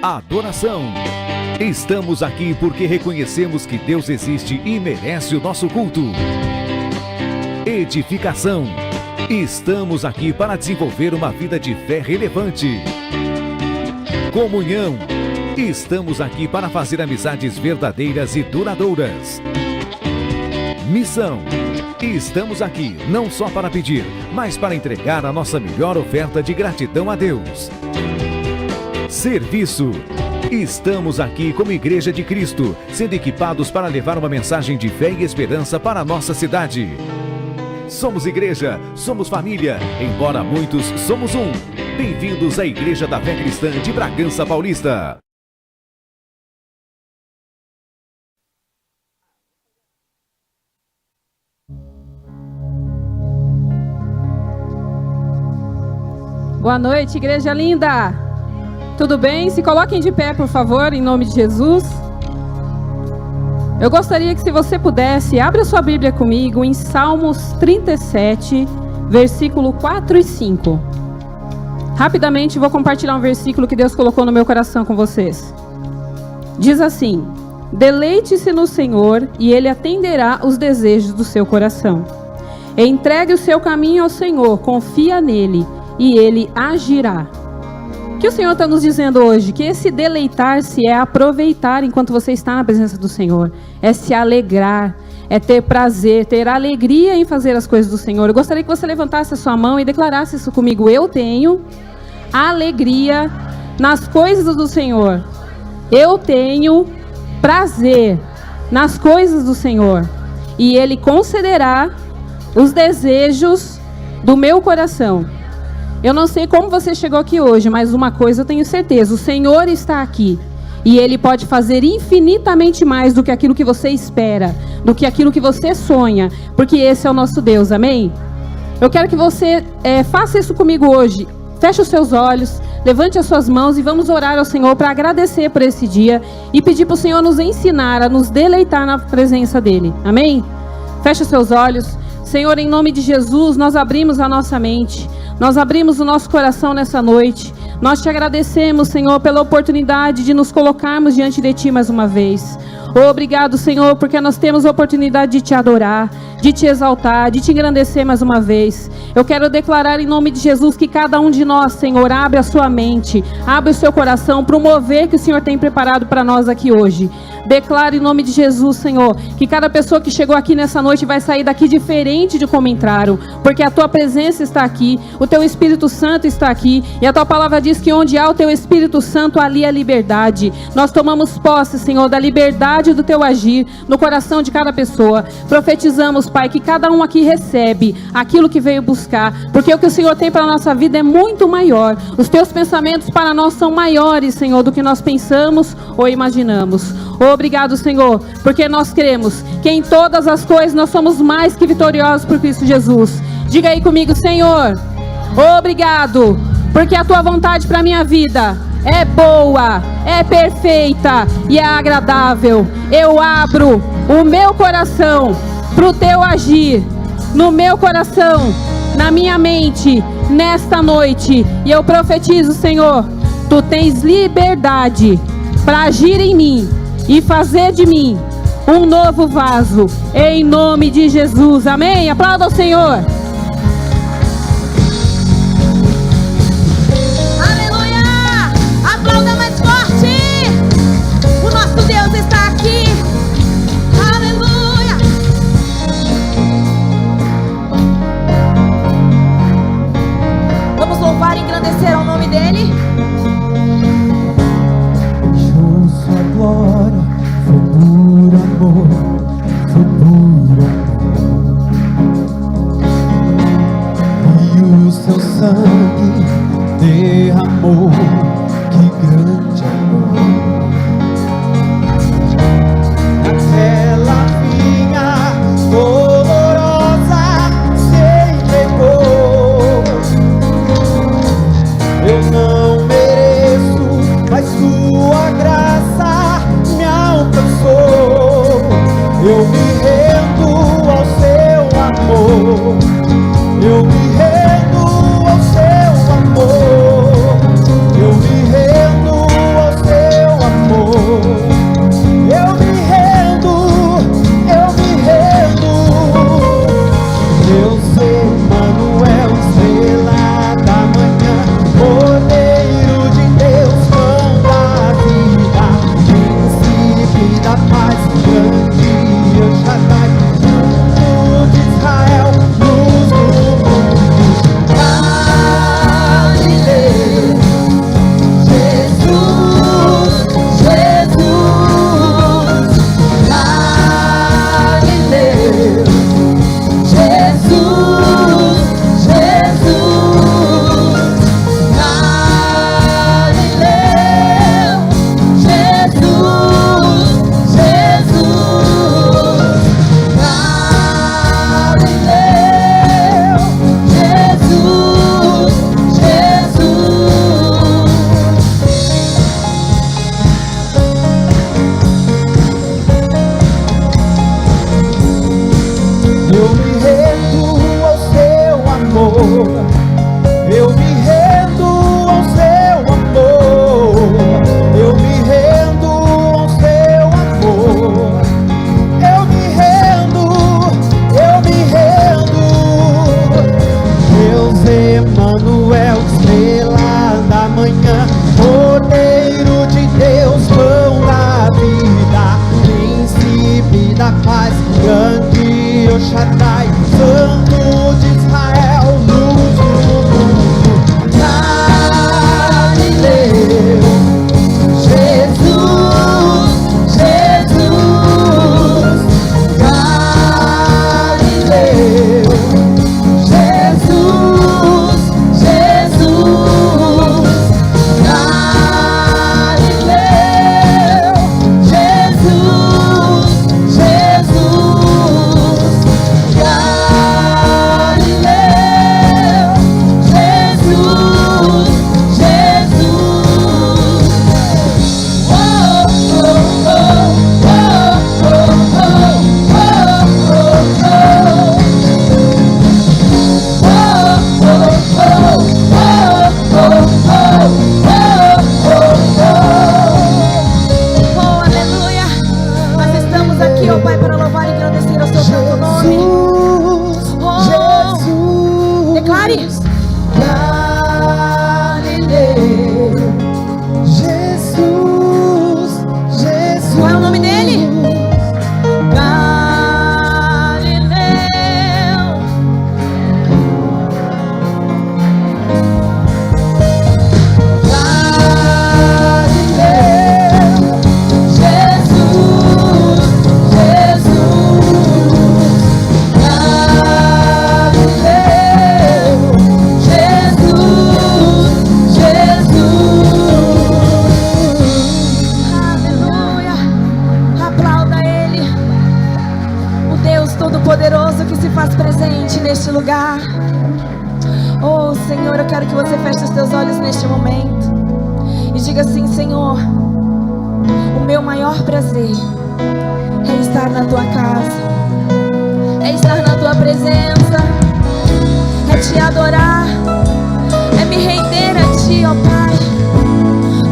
adoração. Estamos aqui porque reconhecemos que Deus existe e merece o nosso culto. Edificação. Estamos aqui para desenvolver uma vida de fé relevante. Comunhão. Estamos aqui para fazer amizades verdadeiras e duradouras. Missão. Estamos aqui não só para pedir, mas para entregar a nossa melhor oferta de gratidão a Deus. Serviço. Estamos aqui como Igreja de Cristo, sendo equipados para levar uma mensagem de fé e esperança para a nossa cidade. Somos igreja, somos família, embora muitos somos um. Bem-vindos à Igreja da Fé Cristã de Bragança Paulista. Boa noite, igreja linda! Tudo bem? Se coloquem de pé, por favor, em nome de Jesus. Eu gostaria que, se você pudesse, abra sua Bíblia comigo em Salmos 37, versículo 4 e 5. Rapidamente vou compartilhar um versículo que Deus colocou no meu coração com vocês. Diz assim: deleite-se no Senhor e Ele atenderá os desejos do seu coração. Entregue o seu caminho ao Senhor, confia nele e Ele agirá. O que o Senhor está nos dizendo hoje? Que esse deleitar-se é aproveitar enquanto você está na presença do Senhor. É se alegrar, é ter prazer, ter alegria em fazer as coisas do Senhor. Eu gostaria que você levantasse a sua mão e declarasse isso comigo. Eu tenho alegria nas coisas do Senhor. Eu tenho prazer nas coisas do Senhor. E Ele concederá os desejos do meu coração. Eu não sei como você chegou aqui hoje, mas uma coisa eu tenho certeza: o Senhor está aqui. E Ele pode fazer infinitamente mais do que aquilo que você espera, do que aquilo que você sonha, porque esse é o nosso Deus, amém? Eu quero que você faça isso comigo hoje. Feche os seus olhos, levante as suas mãos e vamos orar ao Senhor para agradecer por esse dia e pedir para o Senhor nos ensinar a nos deleitar na presença dEle, amém? Feche os seus olhos. Senhor, em nome de Jesus, nós abrimos a nossa mente, nós abrimos o nosso coração nessa noite. Nós te agradecemos, Senhor, pela oportunidade de nos colocarmos diante de Ti mais uma vez. Obrigado, Senhor, porque nós temos a oportunidade de Te adorar, de Te exaltar, de Te engrandecer mais uma vez. Eu quero declarar em nome de Jesus que cada um de nós, Senhor, abre a sua mente, abre o seu coração para o mover que o Senhor tem preparado para nós aqui hoje. Declaro em nome de Jesus, Senhor, que cada pessoa que chegou aqui nessa noite vai sair daqui diferente de como entraram, porque a Tua presença está aqui, o Teu Espírito Santo está aqui, e a Tua palavra diz que onde há o Teu Espírito Santo, ali é liberdade. Nós tomamos posse, Senhor, da liberdade do Teu agir no coração de cada pessoa. Profetizamos, Pai, que cada um aqui recebe aquilo que veio buscar, porque o que o Senhor tem para a nossa vida é muito maior. Os Teus pensamentos para nós são maiores, Senhor, do que nós pensamos ou imaginamos. Obrigado, Senhor, porque nós cremos que em todas as coisas nós somos mais que vitoriosos por Cristo Jesus. Diga aí comigo: Senhor, obrigado, porque a Tua vontade para a minha vida é boa, é perfeita e é agradável. Eu abro o meu coração para o Teu agir no meu coração, na minha mente, nesta noite. E eu profetizo, Senhor, Tu tens liberdade para agir em mim e fazer de mim um novo vaso, em nome de Jesus, amém? Aplauda o Senhor. Aleluia! Aplauda mais forte! O nosso Deus está aqui. Aleluia! Vamos louvar e engrandecer ao nome dEle. Sua glória foi por amor, foi por amor. E o seu sangue derramou, que grande amor. Naquela vinha dolorosa se entregou. Eu não mereço, mas Sua graça me alcançou. Eu me rendo ao Seu amor. Eu me rendo ao Seu amor. Eu me rendo ao Seu Emanuel, estrela da manhã, Cordeiro de Deus, pão da vida, príncipe da paz, grande El Shaddai, Santo de Israel, luz do mundo, Galileu, Jesus, Jesus, Galileu, Jesus, Jesus, Galileu, Jesus, Jesus, Galileu, Jesus, Eu me rendo ao seu amor, eu me rendo ao seu amor, eu me rendo ao seu amor, eu me rendo, eu me rendo. Deus Emanuel, estrela da manhã, Cordeiro de Deus, pão da vida, príncipe da paz, grande El Shaddai, Santo de Israel, luz do mundo, Galileu, Jesus, Jesus, Galileu, Jesus, Jesus, Galileu, Jesus, Jesus, Galileu, Jesus, Jesus. Oh, oh, oh, oh, oh, oh, aleluia. Nós estamos aqui, ó Pai, para louvar e engrandecer o seu santo nome. Oh, declare. Galileu, Jesus, Jesus. Qual é o nome dele? Galileu. Galileu, Jesus, Jesus. Galileu, Jesus, Jesus. Aleluia. Aplauda Ele, o Deus Todo-Poderoso que se faz presente neste lugar. Oh Senhor, eu quero que você feche os teus olhos neste momento e diga assim: Senhor, o meu maior prazer é estar na tua casa, é estar na tua presença, é te adorar, é me render a ti, ó Pai.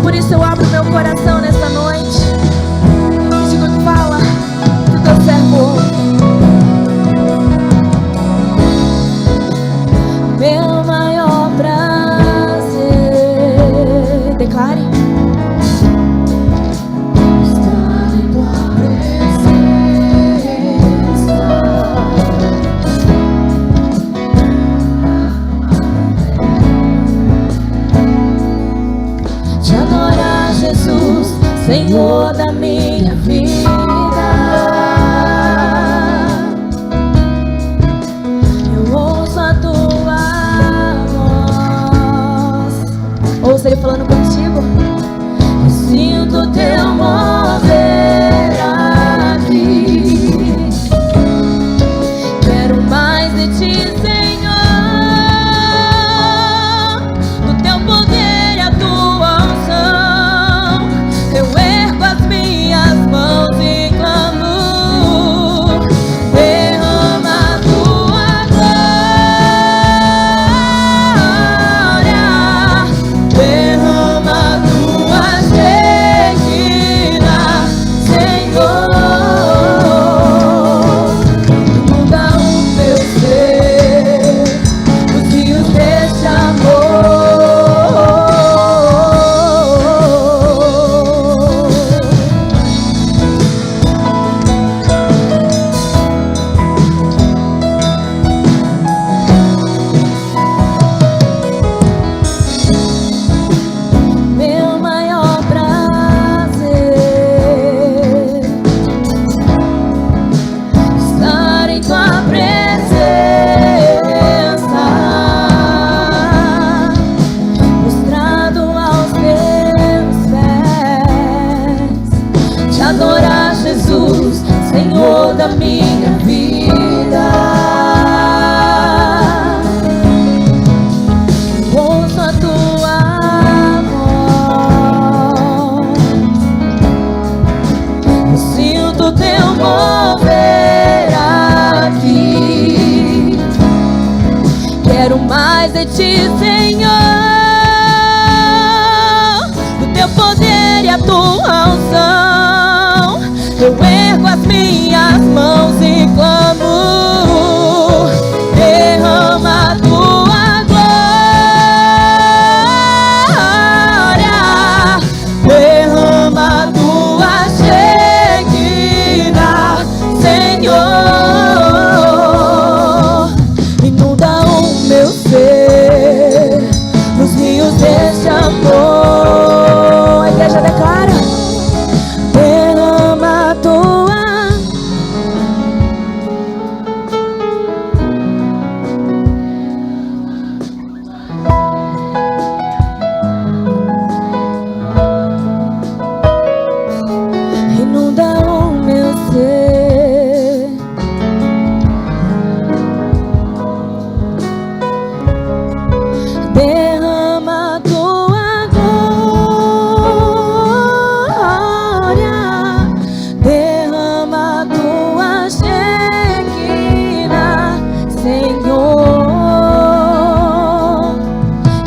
Por isso eu abro meu coração nessa noite e digo: fala, que teu servo ouve. Meu maior prazer, declare. Estar em tua presença, te adorar, Jesus, Senhor da minha vida. Eu ouço a tua voz. Ouça Ele falando contigo. Eu sinto teu mover aqui. Quero mais de ti, Senhor, do teu poder e a tua unção. Eu ergo as minhas Quero mais de ti, Senhor, do teu poder e a tua unção. Eu ergo as minhas mãos e clamo, derrama a tua glória, derrama a tua Shekinah, Senhor. Inunda o meu ser nos rios deste amor. A igreja declara: derrama a tua. Inunda o meu ser. Derrama a tua glória, derrama a tua Shekinah, Senhor.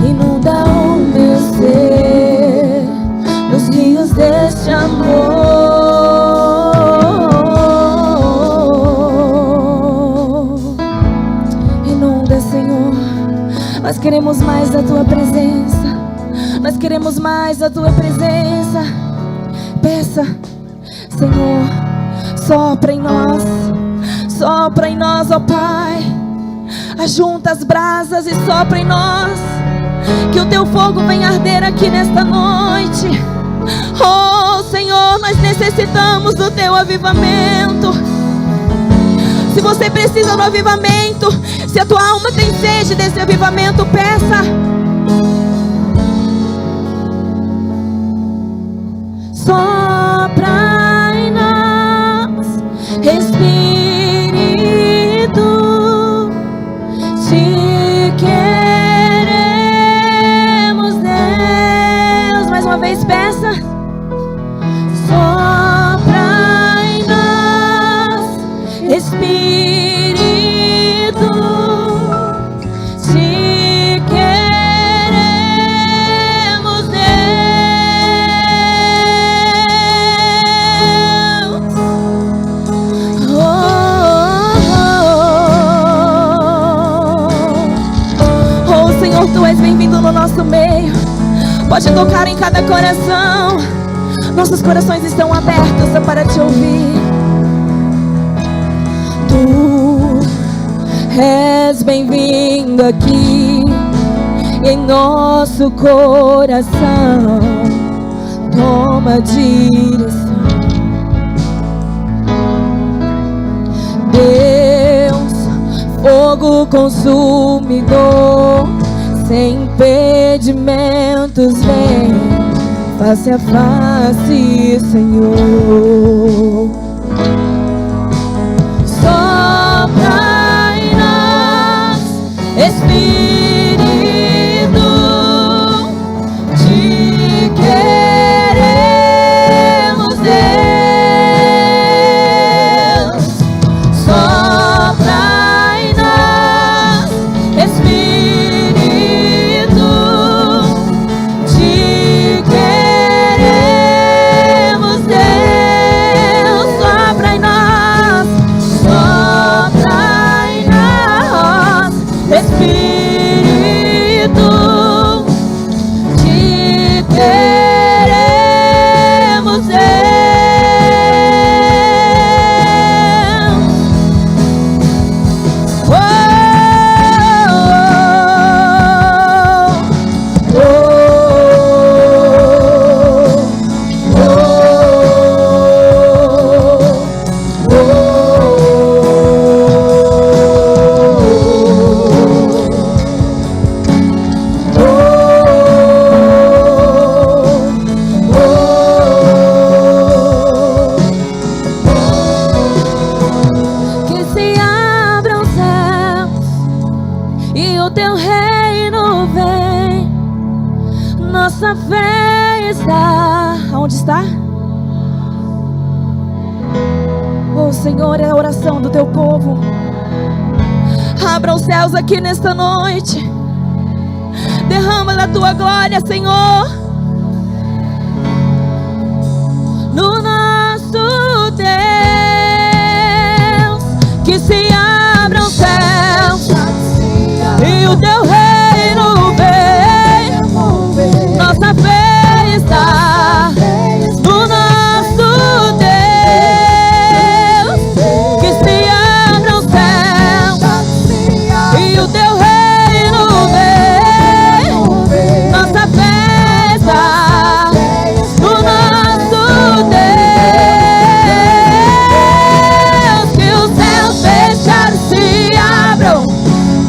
Inunda o meu ser nos rios deste amor. Inunda, Senhor. Nós queremos mais da tua presença. Nós queremos mais da tua presença. Peça, Senhor, sopra em nós. Sopra em nós, ó Pai. Ajunta as brasas e sopra em nós. Que o teu fogo venha arder aqui nesta noite. Oh, Senhor, nós necessitamos do teu avivamento. Se você precisa do avivamento, se a tua alma tem sede desse avivamento, peça. Sopra em nós, Espírito, te queremos, Deus. Mais uma vez, peça. Sopra em nós, Espírito, te queremos, Deus. Oh, oh, oh. Oh, Senhor, tu és bem-vindo no nosso meio. Pode tocar em cada coração. Nossos corações estão abertos para te ouvir. Tu és bem-vindo aqui em nosso coração. Toma a direção, Deus, fogo consumidor, sem impedimentos, vem face a face, Senhor. Sopra em nós, Espírito, te queremos, Deus. Sopra em nós, Espírito, te queremos, Deus. Sopra em nós, Espírito, te queremos, Deus. Oh, oh, oh, oh, oh, oh. Nossa fé está. Onde está? Oh, Senhor, é a oração do teu povo. Abra os céus aqui nesta noite. Derrama da tua glória, Senhor, no nosso Deus. Que se abram os céus e o teu reino vem. Nossa fé está no nosso Deus. Que se abram os céus e o teu reino vem. Nossa fé está no nosso Deus. Que os céus fechados se abram,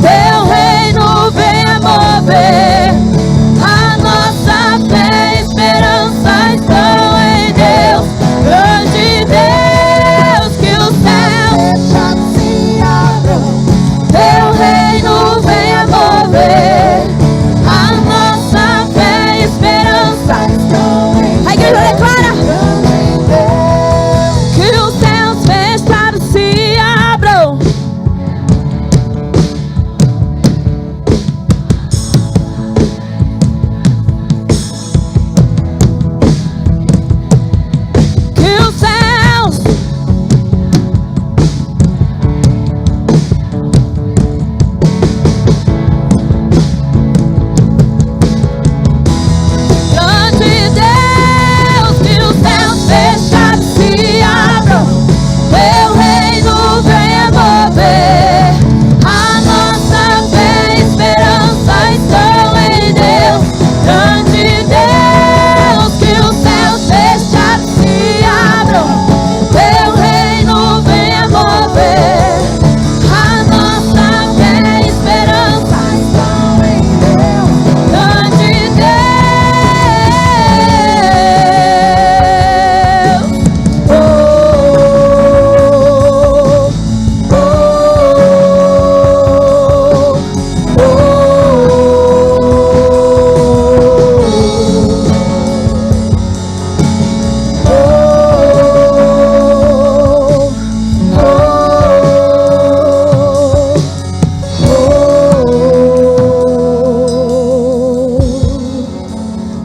teu reino venha mover. A nossa fé e esperança estão em Deus, grande Deus. Que os céus fechados se abram, teu reino venha mover. A nossa fé e esperança estão em Deus. A igreja declara que os céus fechados se abram. Que os céus grande Deus, que os céus fechados se abram, teu reino venha mover. A nossa fé e esperança estão em Deus, grande Deus. Que os céus fechados se abram, teu reino venha mover. A nossa fé e esperança estão em Deus, grande Deus. Oh,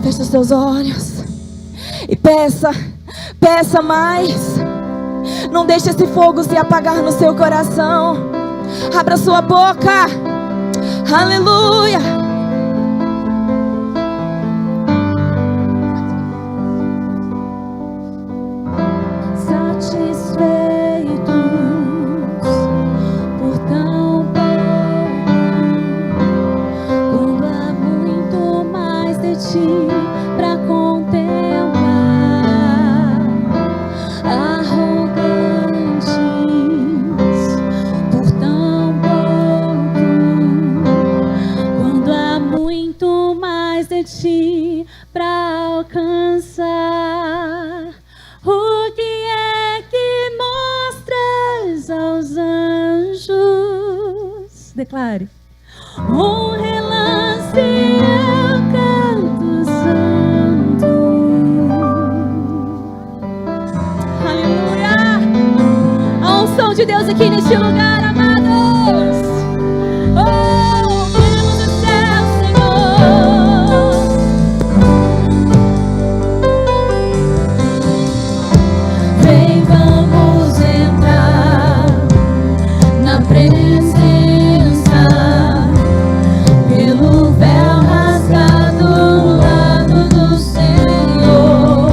fecha os teus olhos e peça mais. Não deixe esse fogo se apagar no seu coração. Abra sua boca. Aleluia. Satisfeitos por tão pouco, quando há muito mais de ti pra contemplar. Arrogantes por tão pouco, quando há muito mais de ti pra alcançar. O que é que mostras aos anjos? Declare. Um relance eu canto santo. Aleluia. A unção de Deus aqui neste lugar, amados. Oh, queremos o céu, Senhor. Vem, vamos entrar na presença, pelo véu rasgado no lado do Senhor,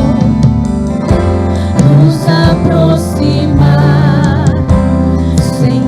nos aproximar sem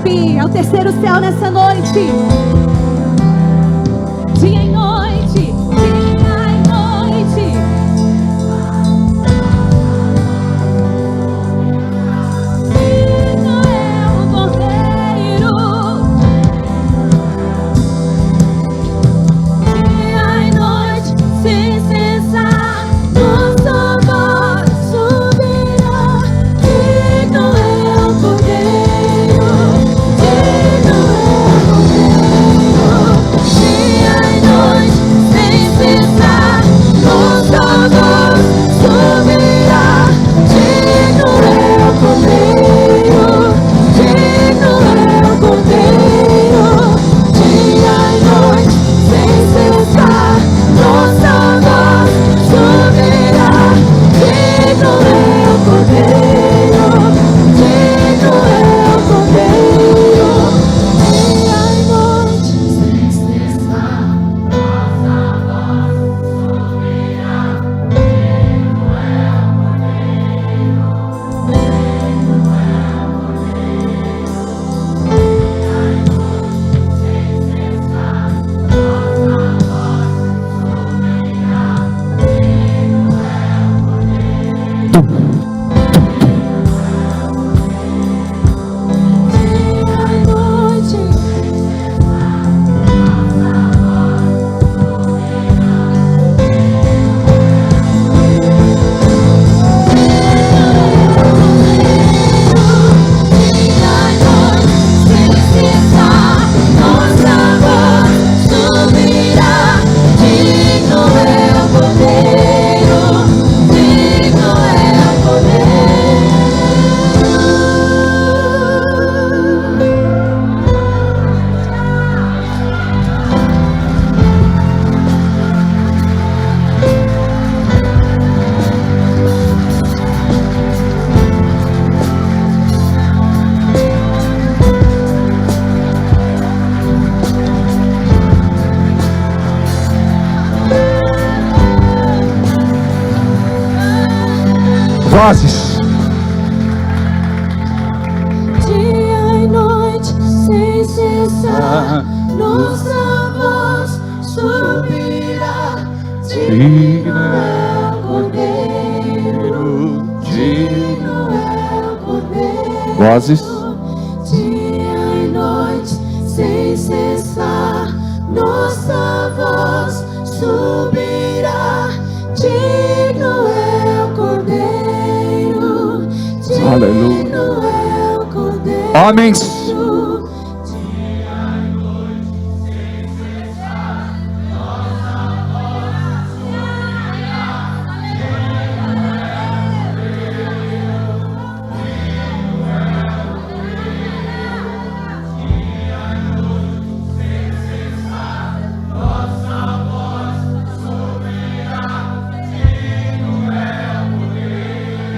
subir ao terceiro céu nessa noite. Dia e noite, dia e noite. Digno é o Cordeiro. Dia e noite, sem cessar, nossa voz subirá. Digno é o Cordeiro. Digno é o Cordeiro. Dia e noite, sem cessar, nossa voz subirá. Digno é o Cordeiro. Digno é o Cordeiro. Dia e noite, sem cessar, nossa voz subirá. Digno é o Cordeiro. Digno é o Cordeiro. Dia e noite, sem cessar, nossa voz subirá. Dia e noite. Vozes. Dia e noite, sem cessar, nossa voz subirá. Digno é o Cordeiro. Digno é o Cordeiro. Vozes. Dia e noite, sem cessar, nossa voz subirá. Digno é o Cordeiro. Aleluia. Digno é o Cordeiro. Homens.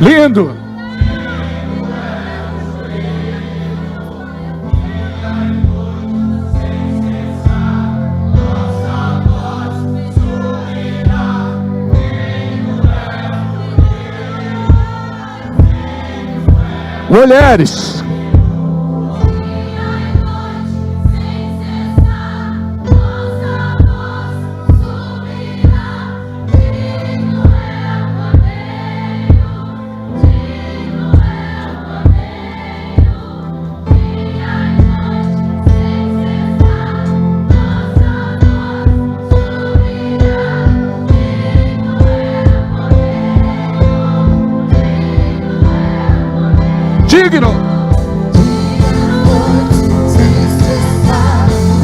Lindo. Mulheres. Digno.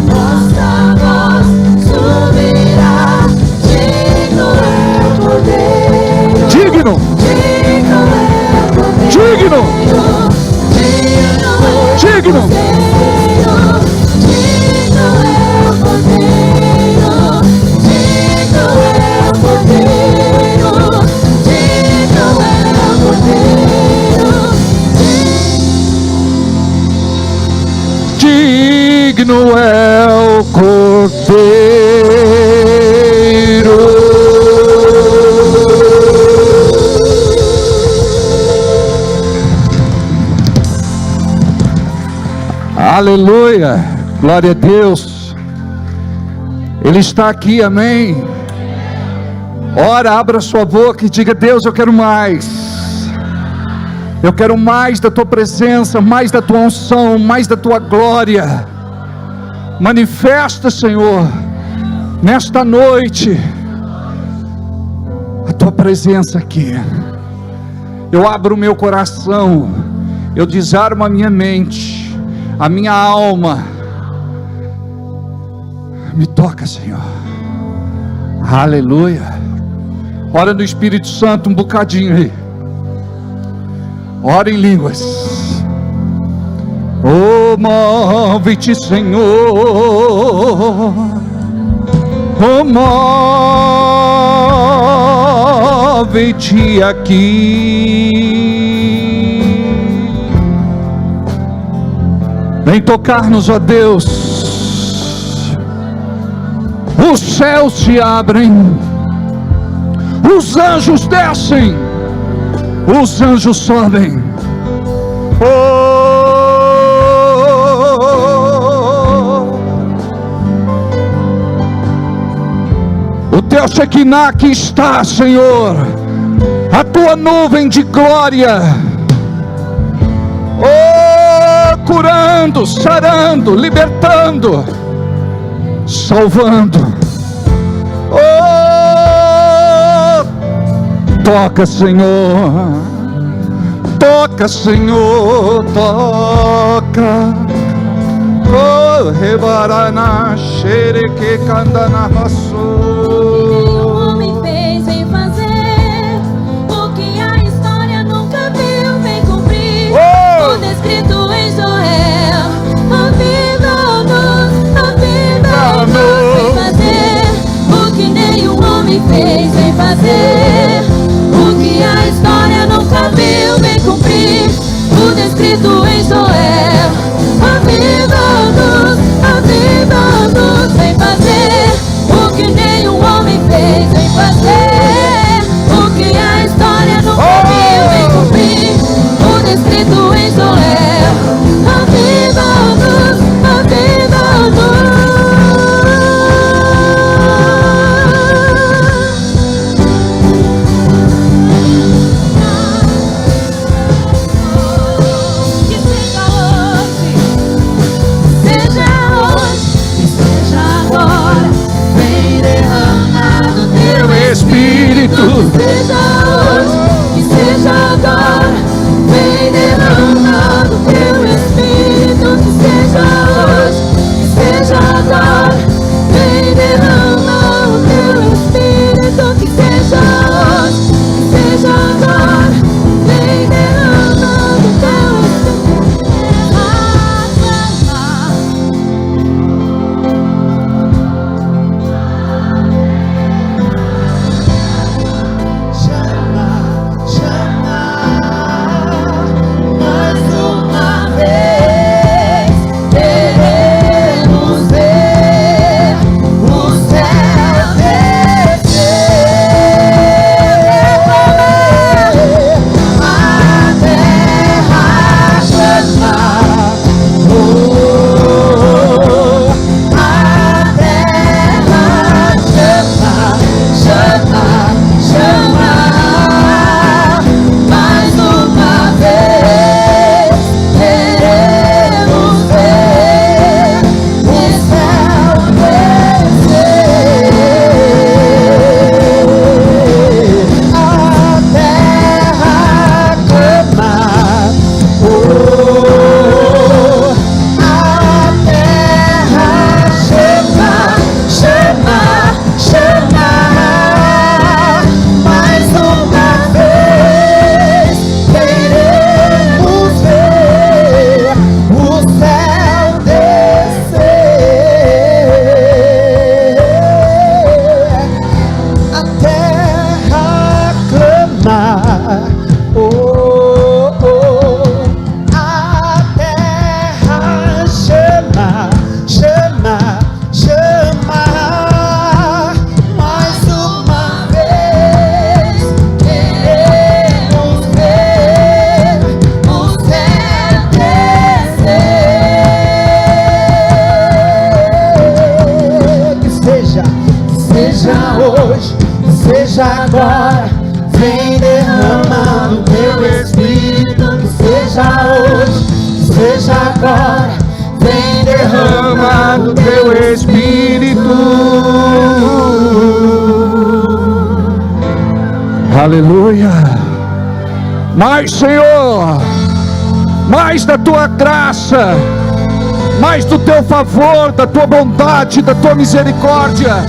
Nossa voz subirá. Digno é o Cordeiro. Digno. Digno é o Cordeiro. Digno. Digno é o Cordeiro. Digno é o Cordeiro. Digno é o Cordeiro. Digno é o Cordeiro. Aleluia, glória a Deus. Ele está aqui, amém. Ora, abra sua boca e diga: Deus, eu quero mais. Eu quero mais da tua presença, mais da tua unção, mais da tua glória. Manifesta, Senhor, nesta noite, a tua presença aqui. Eu abro o meu coração, eu desarmo a minha mente, a minha alma. Me toca, Senhor. Aleluia. Ora no Espírito Santo um bocadinho aí. Ora em línguas. Oh, move-te, Senhor. Oh, move-te aqui. Vem tocar-nos, ó Deus. Os céus se abrem, os anjos descem, os anjos sobem. O teu Shekinah aqui está, Senhor, a tua nuvem de glória, curando, sarando, libertando, salvando. Toca, Senhor, toca, Senhor, toca. Oh, rebarana, xereque, candana, raçou. O homem fez, vem fazer o que a história nunca viu, vem cumprir o descrito em Joel. Ouvindo-nos, vem fazer o que nenhum homem fez, vem fazer o que a história nunca viu, vem cumprir o descrito em Joel. Ouvindo-nos, vem fazer o que nenhum homem fez, vem fazer o que a história nunca viu, vem cumprir o descrito em Joel. seja hoje, seja agora. Vem derramando teu Espírito, que seja hoje, seja agora. Vem derramando teu Espírito. Aleluia. Mais, Senhor, mais da tua graça, mais do teu favor, da tua bondade, da tua misericórdia.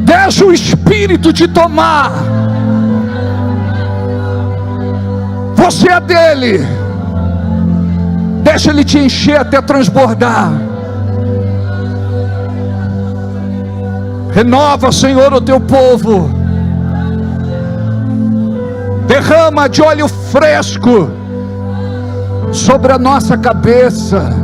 Deixa o Espírito te tomar. Você é dele. Deixa ele te encher até transbordar. Renova, Senhor, o teu povo. Derrama de óleo fresco sobre a nossa cabeça.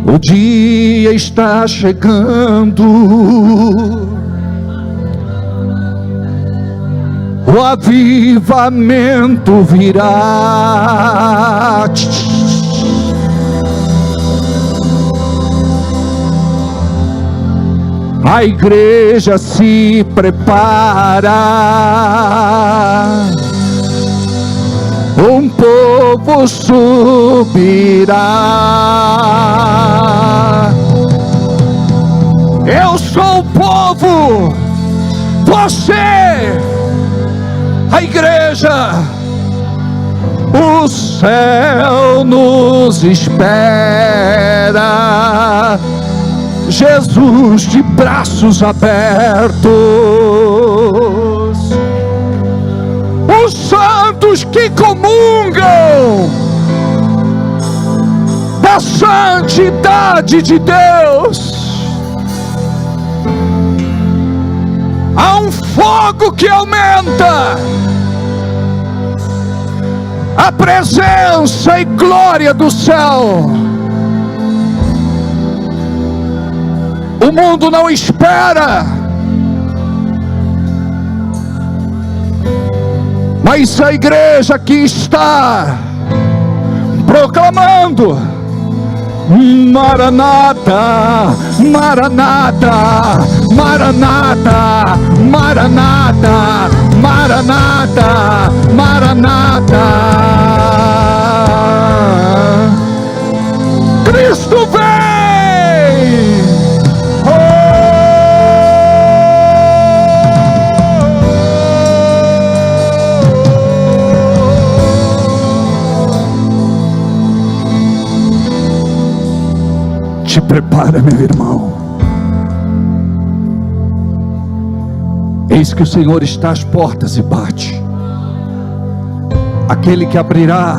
O dia está chegando, o avivamento virá. A igreja se prepara, um povo subirá. Eu sou o povo, você, a igreja. O céu nos espera, Jesus de braços abertos. Os santos que comungam da santidade de Deus. Há um fogo que aumenta a presença e glória do céu. O mundo não espera, mas a igreja aqui está proclamando: Maranata, Maranata, Maranata, Maranata, Maranata, Maranata. Cristo vem! Te prepara, meu irmão. Eis que o Senhor está às portas e bate. Aquele que abrirá,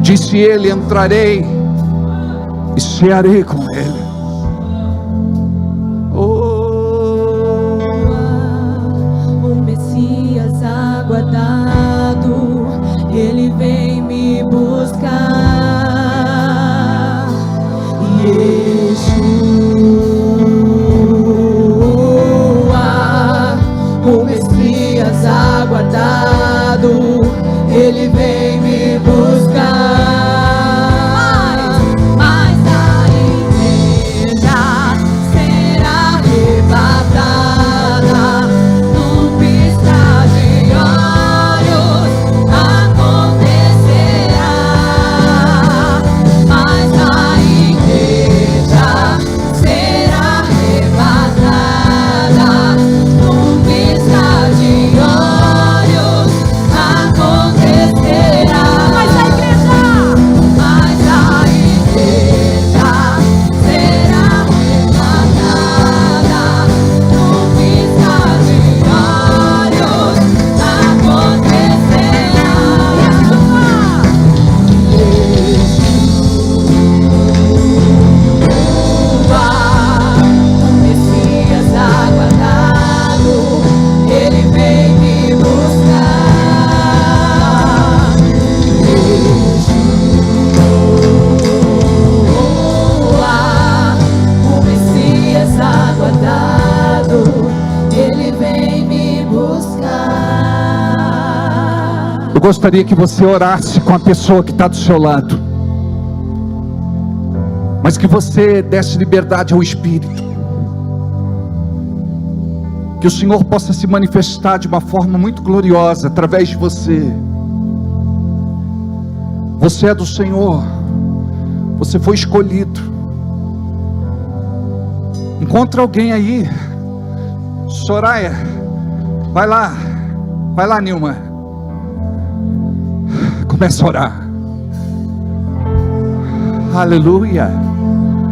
disse ele, entrarei e cearei com ele. O Messias aguardado, ele vem me buscar. Yeshua, o Messias aguardado, ele vem me buscar. Mas aí vem gostaria que você orasse com a pessoa que está do seu lado, mas que você desse liberdade ao Espírito, que o Senhor possa se manifestar de uma forma muito gloriosa através de você. Você é do Senhor, você foi escolhido. Encontra alguém aí. Soraya, vai lá, Nilma, começa a orar. Aleluia,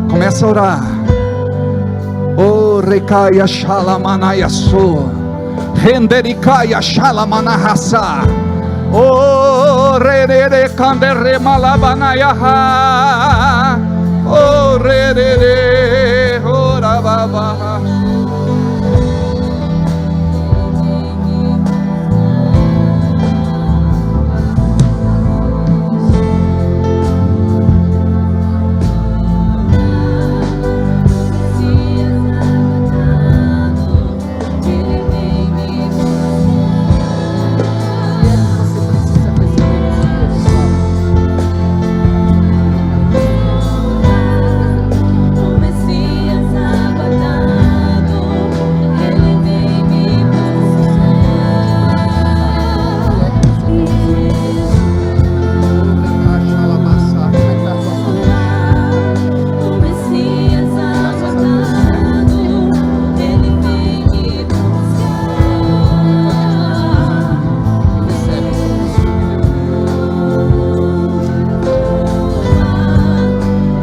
começa a orar. Oh, recaia shalamanaya so, rendericaya shalamanahasa. Oh, rere candere malabanaya. Oh, rere ora baba.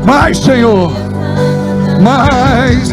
Mais, Senhor, mais.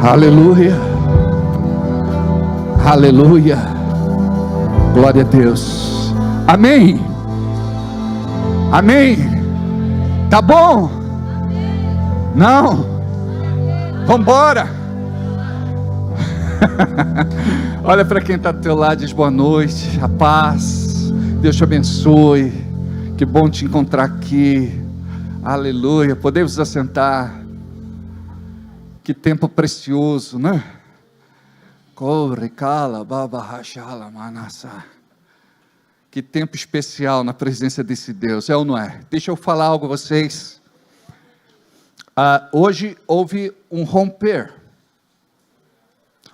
Aleluia, aleluia, glória a Deus, amém, amém, tá bom? Não, vamos embora. Olha para quem está do teu lado, diz boa noite, a paz, Deus te abençoe, que bom te encontrar aqui, aleluia, podemos nos assentar. Que tempo precioso, né? Corre, cala, baba, rachala, manassa. Que tempo especial na presença desse Deus, é ou não é? Deixa eu falar algo a vocês. Hoje houve um romper.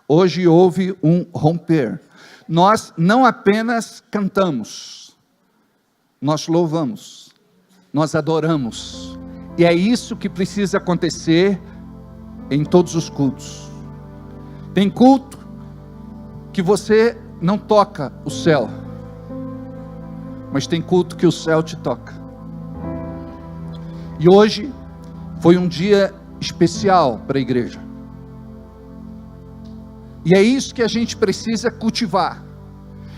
Hoje houve um romper. Nós não apenas cantamos, nós louvamos, nós adoramos. E é isso que precisa acontecer em todos os cultos. Tem culto que você não toca o céu, mas tem culto que o céu te toca. E hoje foi um dia especial para a igreja. E é isso que a gente precisa cultivar.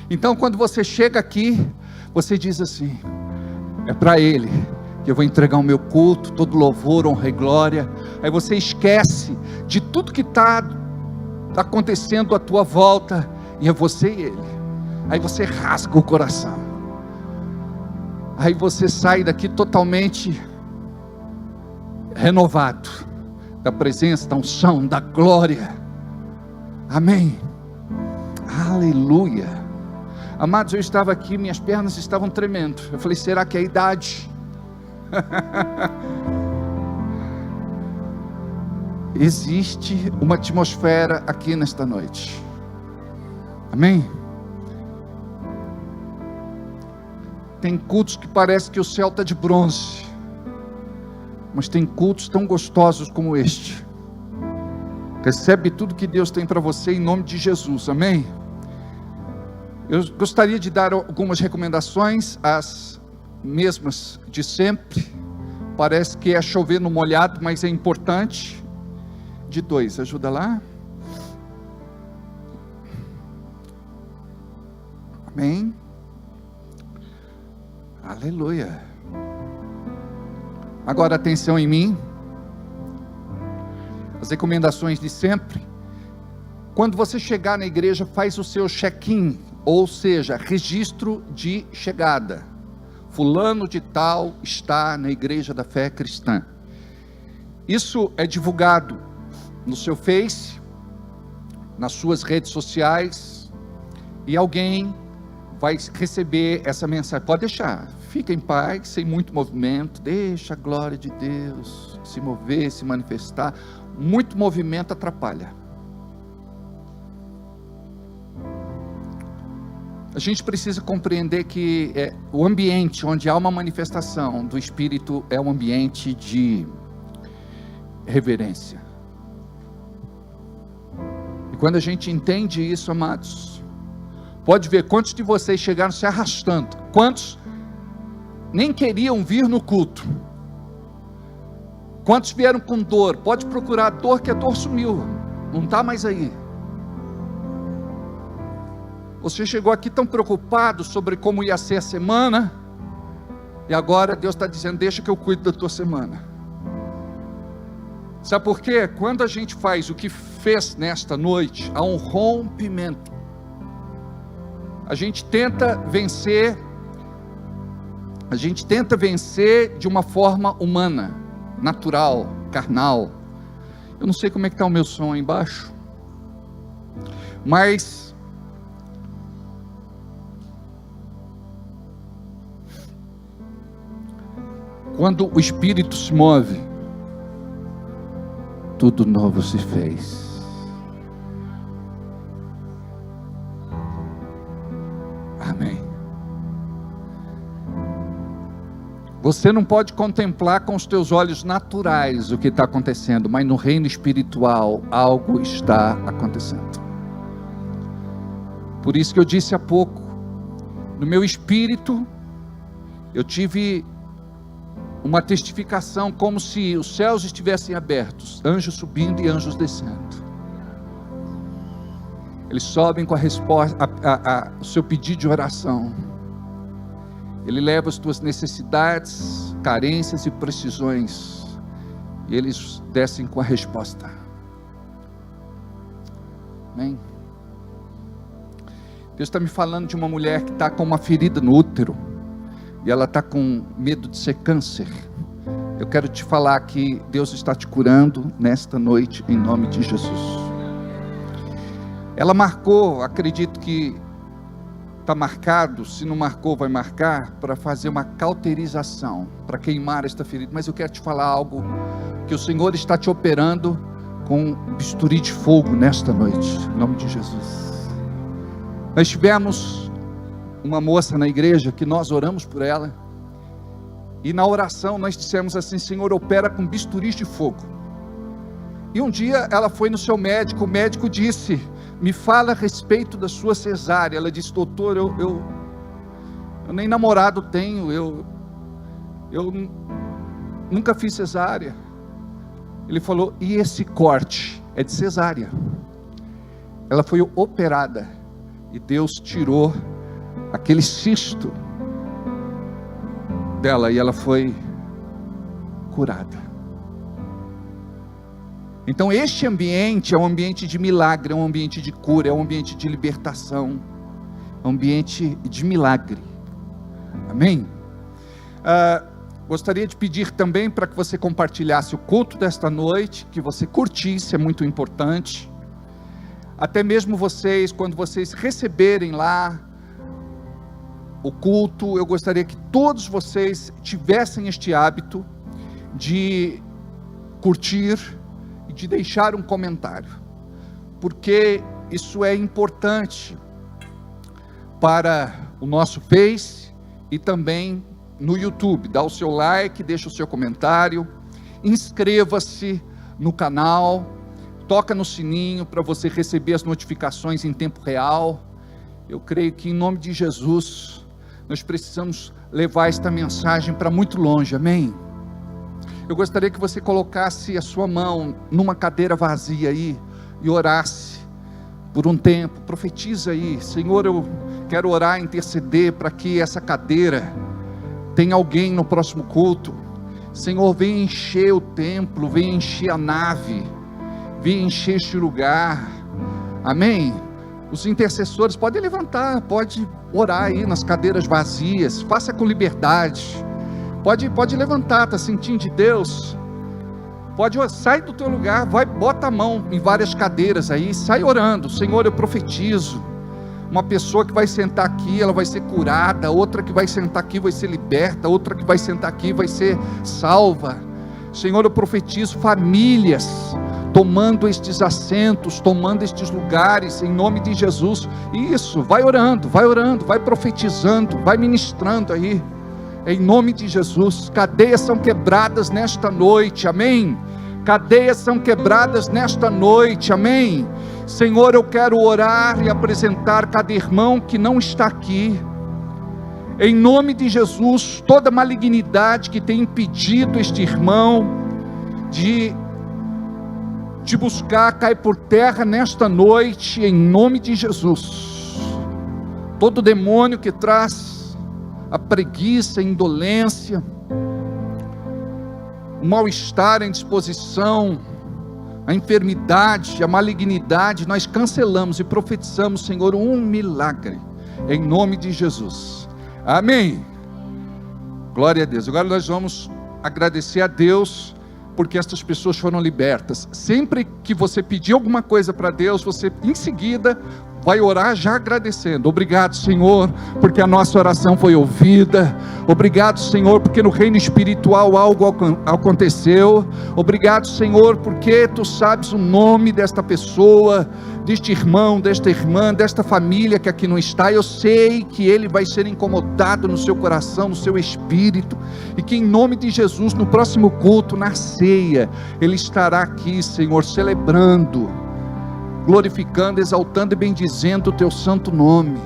Então, quando você chega aqui, você diz assim: é para Ele que eu vou entregar o meu culto, todo louvor, honra e glória. Aí você esquece de tudo que está acontecendo à tua volta, e é você e Ele. Aí você rasga o coração. Aí você sai daqui totalmente renovado da presença, da unção, da glória. Amém. Aleluia. Amados, eu estava aqui, minhas pernas estavam tremendo. Eu falei: será que é a idade? Existe uma atmosfera aqui nesta noite. Amém. Tem cultos que parece que o céu está de bronze, mas tem cultos tão gostosos como este. Recebe tudo que Deus tem para você em nome de Jesus, amém? Eu gostaria de dar algumas recomendações, as mesmas de sempre. Parece que é chover no molhado, mas é importante. De 2, ajuda lá. Amém? Aleluia. Agora atenção em mim. As recomendações de sempre. Quando você chegar na igreja, faz o seu check-in, ou seja, registro de chegada. Fulano de tal está na igreja da fé cristã. Isso é divulgado no seu Face, nas suas redes sociais, e alguém vai receber essa mensagem. Pode deixar, fica em paz, sem muito movimento, deixa a glória de Deus se mover, se manifestar. Muito movimento atrapalha. A gente precisa compreender que o ambiente onde há uma manifestação do Espírito é um ambiente de reverência. E quando a gente entende isso, amados, pode ver quantos de vocês chegaram se arrastando, quantos nem queriam vir no culto, quantos vieram com dor. Pode procurar a dor, que a dor sumiu, não está mais aí. Você chegou aqui tão preocupado sobre como ia ser a semana, e agora Deus está dizendo: deixa que eu cuido da tua semana. Sabe por quê? Quando a gente faz o que fez nesta noite, há um rompimento. A gente tenta vencer de uma forma humana, natural, carnal. Eu não sei como é que está o meu som aí embaixo, mas quando o Espírito se move, tudo novo se fez. Amém. Você não pode contemplar com os teus olhos naturais o que está acontecendo, mas no reino espiritual algo está acontecendo. Por isso que eu disse há pouco, no meu espírito, eu tive uma testificação como se os céus estivessem abertos, anjos subindo e anjos descendo. Eles sobem com a resposta, o seu pedido de oração. Ele leva as tuas necessidades, carências e precisões, e eles descem com a resposta. Amém? Deus está me falando de uma mulher que está com uma ferida no útero, e ela está com medo de ser câncer. Eu quero te falar que Deus está te curando nesta noite, em nome de Jesus. Ela marcou, acredito que está marcado, se não marcou, vai marcar, para fazer uma cauterização, para queimar esta ferida. Mas eu quero te falar algo, que o Senhor está te operando com bisturi de fogo nesta noite, em nome de Jesus. Nós tivemos uma moça na igreja, que nós oramos por ela, e na oração nós dissemos assim: Senhor, opera com bisturis de fogo. E um dia ela foi no seu médico, o médico disse: me fala a respeito da sua cesárea. Ela disse: doutor, eu nem namorado tenho, eu nunca fiz cesárea. Ele falou: e esse corte é de cesárea. Ela foi operada, e Deus tirou aquele cisto dela, e ela foi curada. Então este ambiente é um ambiente de milagre, é um ambiente de cura, é um ambiente de libertação, é um ambiente de milagre. Amém? Gostaria de pedir também para que você compartilhasse o culto desta noite, que você curtisse, é muito importante. Até mesmo vocês, quando vocês receberem lá o culto, eu gostaria que todos vocês tivessem este hábito de curtir e de deixar um comentário, porque isso é importante para o nosso Face e também no YouTube. Dá o seu like, deixa o seu comentário, inscreva-se no canal, toca no sininho para você receber as notificações em tempo real. Eu creio que em nome de Jesus nós precisamos levar esta mensagem para muito longe, amém? Eu gostaria que você colocasse a sua mão numa cadeira vazia aí e orasse por um tempo. Profetiza aí: Senhor, eu quero orar, interceder para que essa cadeira tenha alguém no próximo culto. Senhor, vem encher o templo, vem encher a nave, vem encher este lugar, amém? Os intercessores podem levantar, pode orar aí nas cadeiras vazias, faça com liberdade. Pode levantar, está sentindo de Deus? Sai do teu lugar, vai, bota a mão em várias cadeiras aí, sai orando. Senhor, eu profetizo, uma pessoa que vai sentar aqui, ela vai ser curada, outra que vai sentar aqui vai ser liberta, outra que vai sentar aqui vai ser salva. Senhor, eu profetizo famílias tomando estes assentos, tomando estes lugares, em nome de Jesus. Isso, vai orando, vai profetizando, vai ministrando aí, em nome de Jesus. Cadeias são quebradas nesta noite, amém? Cadeias são quebradas nesta noite, amém? Senhor, eu quero orar e apresentar cada irmão que não está aqui, em nome de Jesus. Toda malignidade que tem impedido este irmão de buscar, cai por terra nesta noite, em nome de Jesus. Todo demônio que traz a preguiça, a indolência, o mal-estar, a indisposição, a enfermidade, a malignidade, nós cancelamos e profetizamos, Senhor, um milagre, em nome de Jesus, amém? Glória a Deus. Agora nós vamos agradecer a Deus, porque estas pessoas foram libertas. Sempre que você pedir alguma coisa para Deus, você em seguida vai orar já agradecendo. Obrigado, Senhor, porque a nossa oração foi ouvida. Obrigado, Senhor, porque no reino espiritual algo aconteceu. Obrigado, Senhor, porque Tu sabes o nome desta pessoa, deste irmão, desta irmã, desta família que aqui não está. Eu sei que ele vai ser incomodado no seu coração, no seu espírito, e que em nome de Jesus, no próximo culto, na ceia, ele estará aqui, Senhor, celebrando, glorificando, exaltando e bendizendo o Teu santo nome.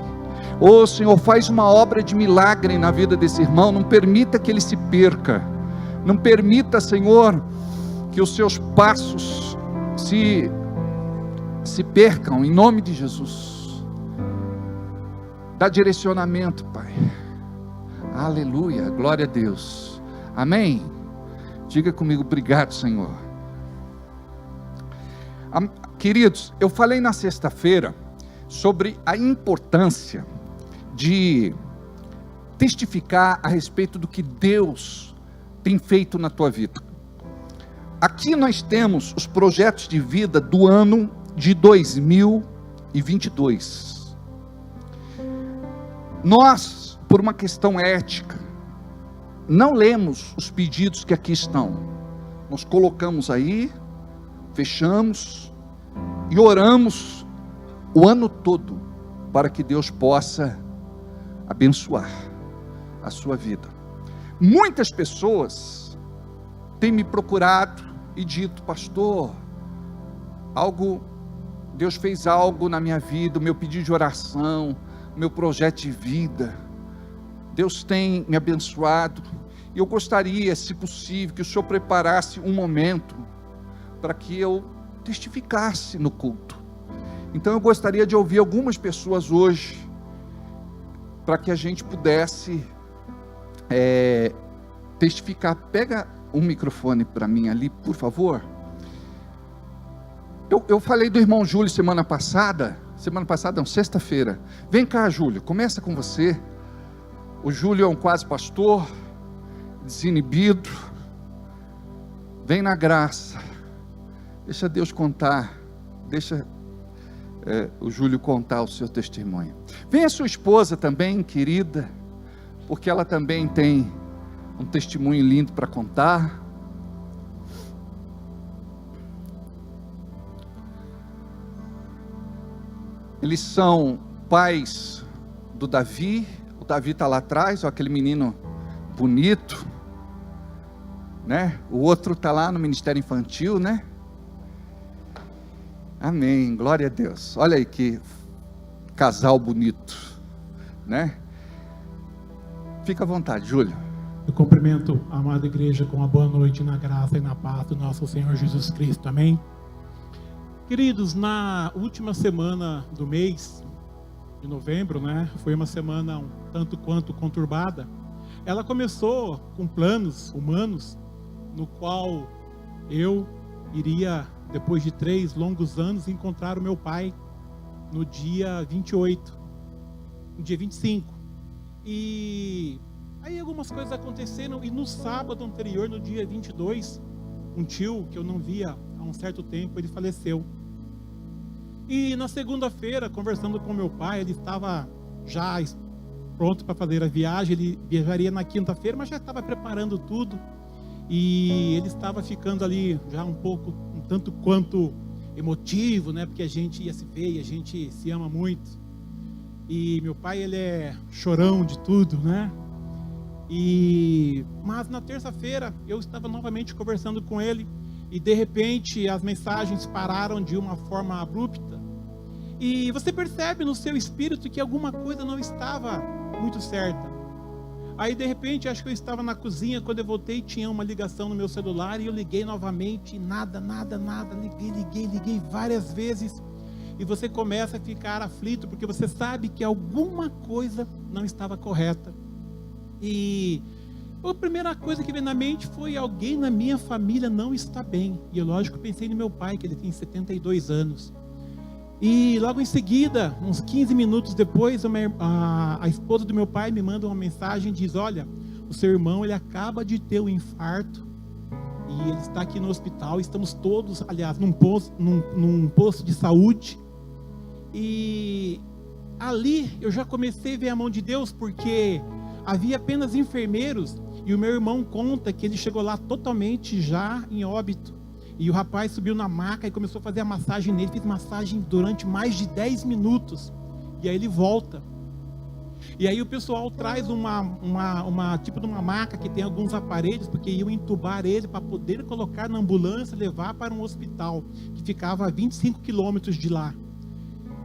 Oh Senhor, faz uma obra de milagre na vida desse irmão. Não permita que ele se perca, não permita, Senhor, que os seus passos se percam, em nome de Jesus. Dá direcionamento, Pai. Aleluia, glória a Deus, amém? Diga comigo: obrigado, Senhor. Queridos, eu falei na sexta-feira sobre a importância de testificar a respeito do que Deus tem feito na tua vida. Aqui nós temos os projetos de vida do ano de 2022. Nós, por uma questão ética, não lemos os pedidos que aqui estão. Nós colocamos aí, fechamos e oramos o ano todo para que Deus possa abençoar a sua vida. Muitas pessoas têm me procurado e dito: pastor, Deus fez algo na minha vida, o meu pedido de oração, o meu projeto de vida, Deus tem me abençoado, e eu gostaria, se possível, que o senhor preparasse um momento para que eu testificasse no culto. Então eu gostaria de ouvir algumas pessoas hoje, para que a gente pudesse testificar. Pega um microfone para mim ali, por favor. Eu falei do irmão Júlio semana passada não, sexta-feira. Vem cá, Júlio, começa com você. O Júlio é um quase pastor, desinibido, vem na graça, deixa Deus contar, deixa o Júlio contar o seu testemunho. Vem a sua esposa também, querida, porque ela também tem um testemunho lindo para contar. Eles são pais do Davi. O Davi está lá atrás, ó, aquele menino bonito, né? O outro está lá no ministério infantil, né? Amém, glória a Deus. Olha aí que casal bonito, né? Fica à vontade, Júlio. Eu cumprimento a amada igreja com uma boa noite na graça e na paz do nosso Senhor Jesus Cristo, amém? Queridos, na última semana do mês de novembro, né? Foi uma semana um tanto quanto conturbada. Ela começou com planos humanos, no qual eu iria, depois de 3 longos anos, encontrar o meu pai no dia 28, no dia 25. E aí algumas coisas aconteceram, e no sábado anterior, no dia 22, um tio que eu não via há um certo tempo, ele faleceu. E na segunda-feira, conversando com meu pai, ele estava já pronto para fazer a viagem. Ele viajaria na quinta-feira, mas já estava preparando tudo. E ele estava ficando ali já um tanto quanto emotivo, né? Porque a gente ia se ver e a gente se ama muito. E meu pai, ele é chorão de tudo, né? Mas na terça-feira eu estava novamente conversando com ele, e de repente as mensagens pararam de uma forma abrupta, e você percebe no seu espírito que alguma coisa não estava muito certa. Aí de repente, acho que eu estava na cozinha, quando eu voltei tinha uma ligação no meu celular, e eu liguei novamente, nada, liguei várias vezes, e você começa a ficar aflito, porque você sabe que alguma coisa não estava correta. E a primeira coisa que veio na mente foi: alguém na minha família não está bem. E eu, lógico, pensei no meu pai, que ele tem 72 anos. E logo em seguida, uns 15 minutos depois, a esposa do meu pai me manda uma mensagem e diz: olha, o seu irmão, ele acaba de ter um infarto e ele está aqui no hospital. Estamos todos, aliás, num posto de saúde. E ali eu já comecei a ver a mão de Deus, porque havia apenas enfermeiros, e o meu irmão conta que ele chegou lá totalmente já em óbito. E o rapaz subiu na maca e começou a fazer a massagem nele, fez massagem durante mais de 10 minutos. E aí ele volta. E aí o pessoal traz uma tipo de uma maca que tem alguns aparelhos, porque iam entubar ele para poder colocar na ambulância e levar para um hospital que ficava a 25 quilômetros de lá.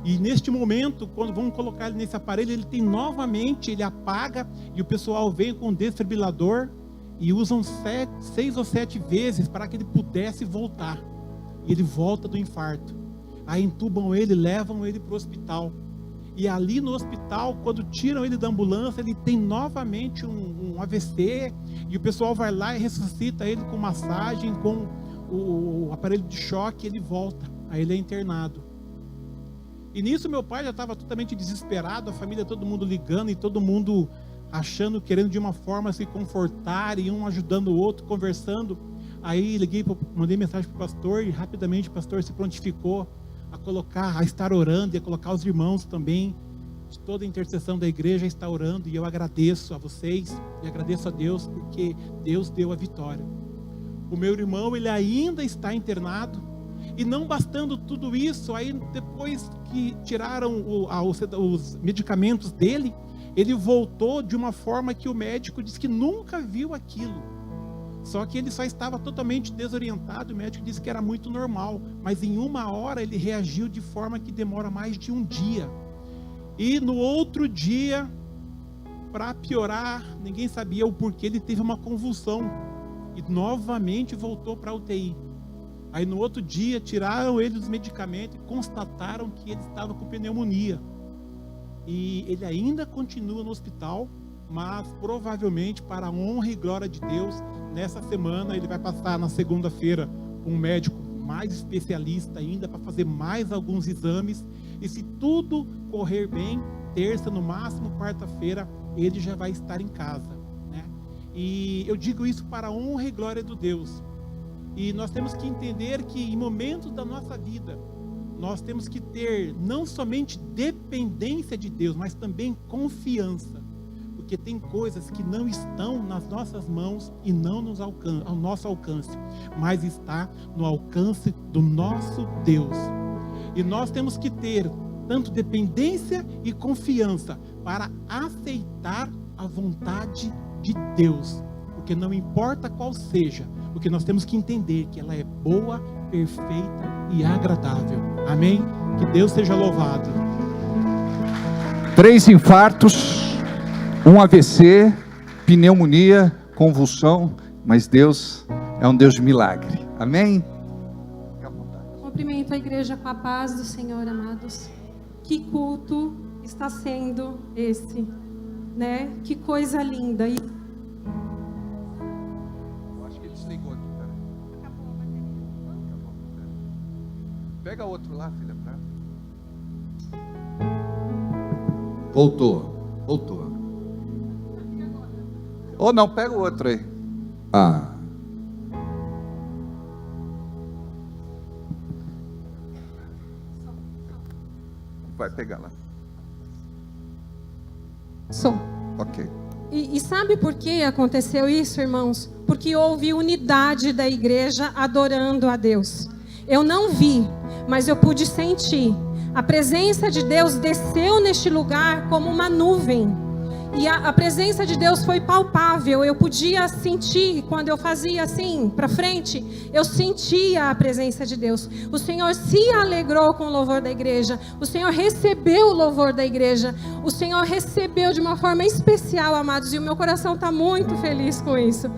E neste momento, quando vão colocar ele nesse aparelho, ele tem novamente, ele apaga, e o pessoal vem com um desfibrilador e usam 6 ou 7 vezes para que ele pudesse voltar. E ele volta do infarto. Aí entubam ele, levam ele para o hospital. E ali no hospital, quando tiram ele da ambulância, ele tem novamente um AVC, e o pessoal vai lá e ressuscita ele com massagem, com o aparelho de choque, e ele volta. Aí ele é internado. E nisso meu pai já estava totalmente desesperado, a família, todo mundo ligando, e todo mundo achando, querendo de uma forma se confortar, e um ajudando o outro, conversando. Aí mandei mensagem para o pastor, e rapidamente o pastor se prontificou a estar orando, e a colocar os irmãos também, de toda a intercessão da igreja, a estar orando. E eu agradeço a vocês, e agradeço a Deus, porque Deus deu a vitória. O meu irmão, ele ainda está internado, e não bastando tudo isso, aí depois que tiraram os medicamentos dele, ele voltou de uma forma que o médico disse que nunca viu aquilo. Só que ele só estava totalmente desorientado, o médico disse que era muito normal, mas em 1 hora ele reagiu de forma que demora mais de 1 dia. E no outro dia, para piorar, ninguém sabia o porquê, ele teve uma convulsão e novamente voltou para a UTI. Aí no outro dia tiraram ele dos medicamentos e constataram que ele estava com pneumonia. E ele ainda continua no hospital, mas provavelmente, para a honra e glória de Deus, nessa semana ele vai passar na segunda-feira um médico mais especialista ainda para fazer mais alguns exames, e se tudo correr bem, terça, no máximo quarta-feira, ele já vai estar em casa, né? E eu digo isso para a honra e glória de Deus. E nós temos que entender que em momentos da nossa vida, nós temos que ter não somente dependência de Deus, mas também confiança. Porque tem coisas que não estão nas nossas mãos e não ao nosso alcance, mas está no alcance do nosso Deus. E nós temos que ter tanto dependência e confiança para aceitar a vontade de Deus. Porque não importa qual seja, porque nós temos que entender que ela é boa, perfeita e agradável. Amém? Que Deus seja louvado. 3 infartos, 1 AVC, pneumonia, convulsão, mas Deus é um Deus de milagre. Amém? Cumprimento a igreja com a paz do Senhor, amados. Que culto está sendo esse, né? Que coisa linda. Eu acho que ele desligou aqui, peraí. Acabou a bateria. Pega outro lá, filha. Voltou. Ou não, pega o outro aí. Vai pegar lá. Ok. E sabe por que aconteceu isso, irmãos? Porque houve unidade da igreja adorando a Deus. Eu não vi, mas eu pude sentir. A presença de Deus desceu neste lugar como uma nuvem. E a presença de Deus foi palpável. Eu podia sentir, quando eu fazia assim para frente, eu sentia a presença de Deus. O Senhor se alegrou com o louvor da igreja. O Senhor recebeu o louvor da igreja. O Senhor recebeu de uma forma especial, amados. E o meu coração está muito feliz com isso.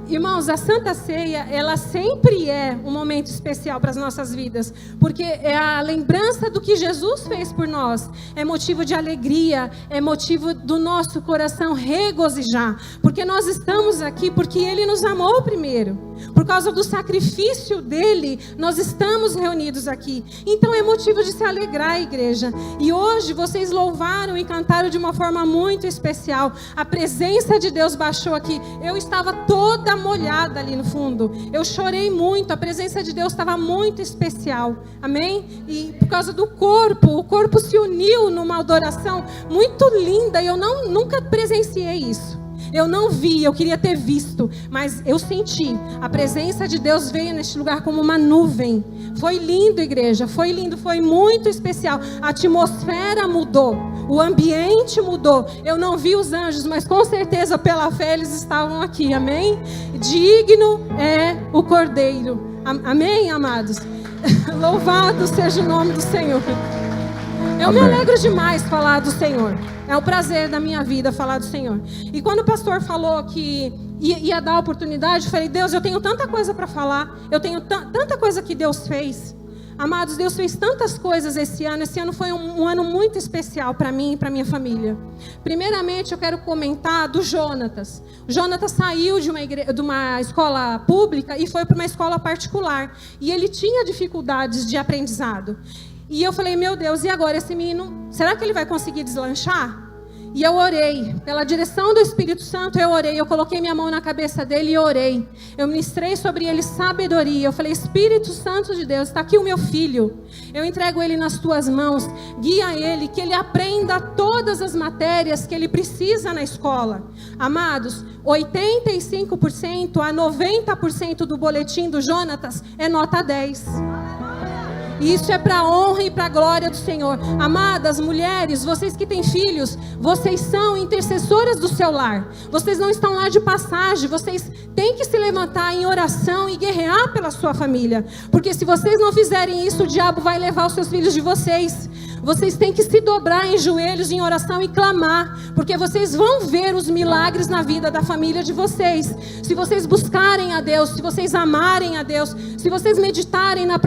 Irmãos, a Santa Ceia, ela sempre é um momento especial para as nossas vidas, porque é a lembrança do que Jesus fez por nós, é motivo de alegria, é motivo do nosso coração regozijar, porque nós estamos aqui porque Ele nos amou primeiro, por causa do sacrifício dEle, nós estamos reunidos aqui, então é motivo de se alegrar, igreja, e hoje vocês louvaram e cantaram de uma forma muito especial, a presença de Deus baixou aqui, eu estava toda molhada ali no fundo, eu chorei muito, a presença de Deus estava muito especial, amém? E por causa do corpo, o corpo se uniu numa adoração muito linda, e eu nunca presenciei isso, eu não vi, eu queria ter visto, mas eu senti, a presença de Deus veio neste lugar como uma nuvem, foi lindo, igreja, foi lindo, foi muito especial, a atmosfera mudou, o ambiente mudou, eu não vi os anjos, mas com certeza pela fé eles estavam aqui, amém? Digno é o Cordeiro, amém, amados? Louvado seja o nome do Senhor. Eu me alegro demais falar do Senhor. É um prazer da minha vida falar do Senhor. E quando o pastor falou que ia dar a oportunidade, eu falei, Deus, eu tenho tanta coisa para falar. Eu tenho tanta coisa que Deus fez. Amados, Deus fez tantas coisas esse ano. Esse ano foi um ano muito especial para mim e para minha família. Primeiramente, eu quero comentar do Jonatas. O Jonatas saiu de uma escola pública e foi para uma escola particular. E ele tinha dificuldades de aprendizado. E eu falei, meu Deus, e agora esse menino, será que ele vai conseguir deslanchar? E eu orei, pela direção do Espírito Santo eu orei, eu coloquei minha mão na cabeça dele e orei. Eu ministrei sobre ele sabedoria, eu falei, Espírito Santo de Deus, está aqui o meu filho. Eu entrego ele nas tuas mãos, guia ele, que ele aprenda todas as matérias que ele precisa na escola. Amados, 85% a 90% do boletim do Jonatas é nota 10. E isso é para a honra e para a glória do Senhor. Amadas mulheres, vocês que têm filhos, vocês são intercessoras do seu lar. Vocês não estão lá de passagem. Vocês têm que se levantar em oração e guerrear pela sua família. Porque se vocês não fizerem isso, o diabo vai levar os seus filhos de vocês. Vocês têm que se dobrar em joelhos em oração e clamar, porque vocês vão ver os milagres na vida da família de vocês. Se vocês buscarem a Deus, se vocês amarem a Deus, se vocês meditarem na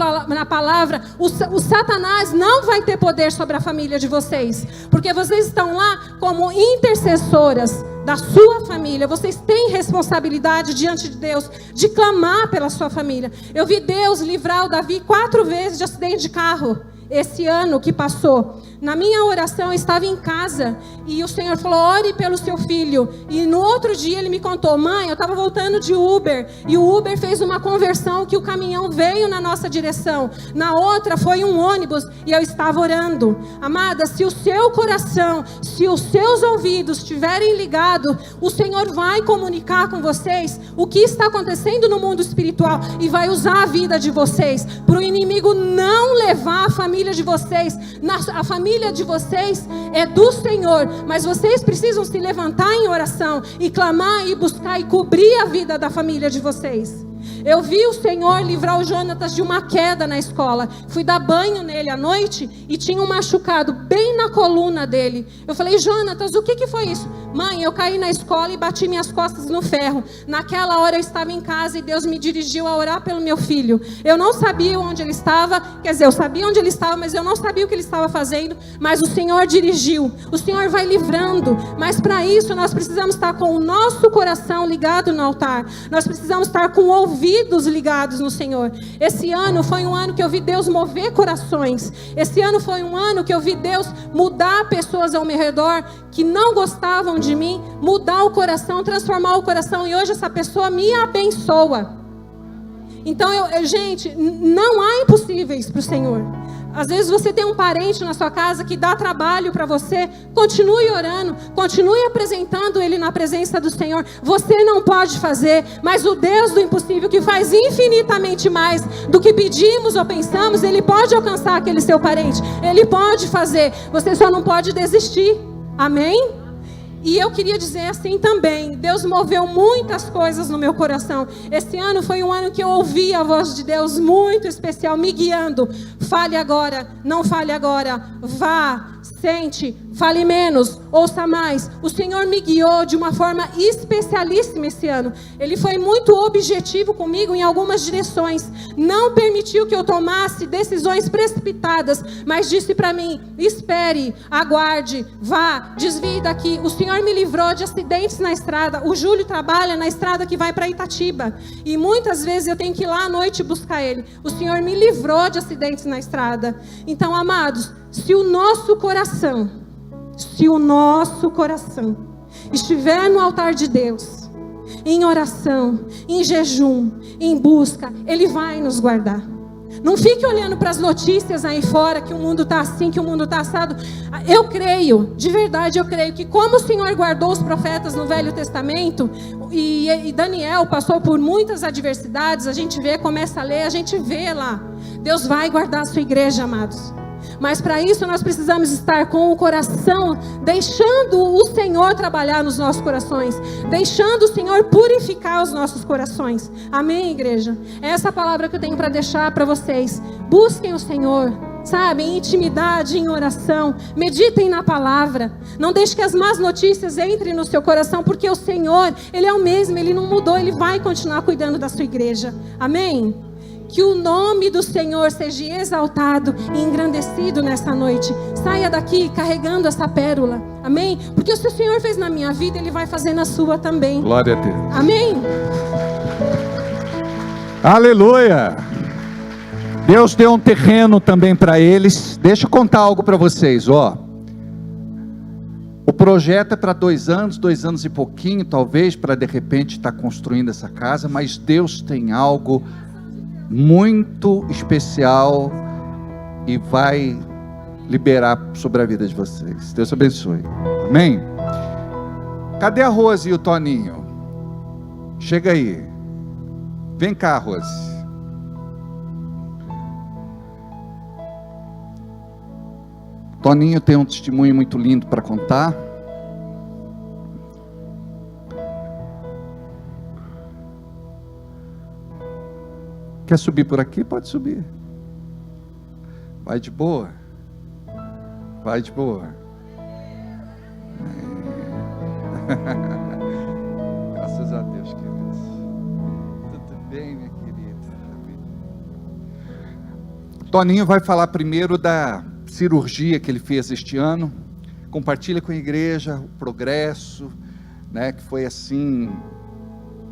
palavra, o Satanás não vai ter poder sobre a família de vocês, porque vocês estão lá como intercessoras da sua família. Vocês têm responsabilidade diante de Deus de clamar pela sua família. Eu vi Deus livrar o Davi 4 vezes de acidente de carro esse ano que passou. Na minha oração, eu estava em casa e o Senhor falou, ore pelo seu filho. E no outro dia ele me contou, mãe, eu estava voltando de Uber e o Uber fez uma conversão que o caminhão veio na nossa direção. Na outra foi um ônibus e eu estava orando. Amada, se o seu coração, se os seus ouvidos estiverem ligados, o Senhor vai comunicar com vocês o que está acontecendo no mundo espiritual e vai usar a vida de vocês para o inimigo não levar a família de vocês. A família de vocês é do Senhor, mas vocês precisam se levantar em oração e clamar e buscar e cobrir a vida da família de vocês. Eu vi o Senhor livrar o Jonatas de uma queda na escola. Fui dar banho nele à noite e tinha um machucado bem na coluna dele. Eu falei, Jonatas, o que foi isso? Mãe, eu caí na escola e bati minhas costas no ferro. Naquela hora eu estava em casa e Deus me dirigiu a orar pelo meu filho. Eu não sabia onde ele estava, quer dizer, eu sabia onde ele estava, mas eu não sabia o que ele estava fazendo. Mas o Senhor dirigiu. O Senhor vai livrando. Mas para isso nós precisamos estar com o nosso coração ligado no altar. Nós precisamos estar com ouvidos ligados no Senhor. Esse ano foi um ano que eu vi Deus mover corações. Esse ano foi um ano que eu vi Deus mudar pessoas ao meu redor que não gostavam de mim, mudar o coração, transformar o coração, e hoje essa pessoa me abençoa. Então, gente, não há impossíveis para o Senhor. Às vezes você tem um parente na sua casa que dá trabalho para você, continue orando, continue apresentando ele na presença do Senhor. Você não pode fazer, mas o Deus do impossível, que faz infinitamente mais do que pedimos ou pensamos, Ele pode alcançar aquele seu parente, Ele pode fazer, você só não pode desistir. Amém? E eu queria dizer assim também, Deus moveu muitas coisas no meu coração. Esse ano foi um ano que eu ouvi a voz de Deus muito especial, me guiando. Fale agora, não fale agora, vá, sente, fale menos, ouça mais. O Senhor me guiou de uma forma especialíssima esse ano. Ele foi muito objetivo comigo em algumas direções. Não permitiu que eu tomasse decisões precipitadas, mas disse para mim, espere, aguarde, vá, desvie daqui. O Senhor me livrou de acidentes na estrada. O Júlio trabalha na estrada que vai para Itatiba. E muitas vezes eu tenho que ir lá à noite buscar ele. O Senhor me livrou de acidentes na estrada. Então, amados, se o nosso coração estiver no altar de Deus, em oração, em jejum, em busca, Ele vai nos guardar. Não fique olhando para as notícias aí fora, que o mundo está assim, que o mundo está assado. Eu creio, de verdade eu creio, que como o Senhor guardou os profetas no Velho Testamento, e Daniel passou por muitas adversidades, a gente vê, começa a ler, a gente vê lá. Deus vai guardar a sua igreja, amados. Mas para isso nós precisamos estar com o coração, deixando o Senhor trabalhar nos nossos corações, deixando o Senhor purificar os nossos corações. Amém, igreja? É essa palavra que eu tenho para deixar para vocês. Busquem o Senhor, sabe, em intimidade, em oração. Meditem na palavra. Não deixe que as más notícias entrem no seu coração, porque o Senhor, Ele é o mesmo, Ele não mudou, Ele vai continuar cuidando da sua igreja. Amém? Que o nome do Senhor seja exaltado e engrandecido nessa noite. Saia daqui carregando essa pérola. Amém? Porque se o Senhor fez na minha vida, Ele vai fazer na sua também. Glória a Deus. Amém? Aleluia. Deus deu um terreno também para eles. Deixa eu contar algo para vocês, ó. O projeto é para 2 anos e pouquinho, talvez, para de repente estar construindo essa casa, mas Deus tem algo muito especial e vai liberar sobre a vida de vocês. Deus abençoe. Amém? Cadê a Rose e o Toninho? Chega aí. Vem cá, Rose. Toninho tem um testemunho muito lindo para contar. Quer subir por aqui? Pode subir. Vai de boa. Vai de boa. Graças a Deus, queridos. Tudo bem, minha querida? Toninho vai falar primeiro da cirurgia que ele fez este ano. Compartilha com a igreja o progresso, né? Que foi assim,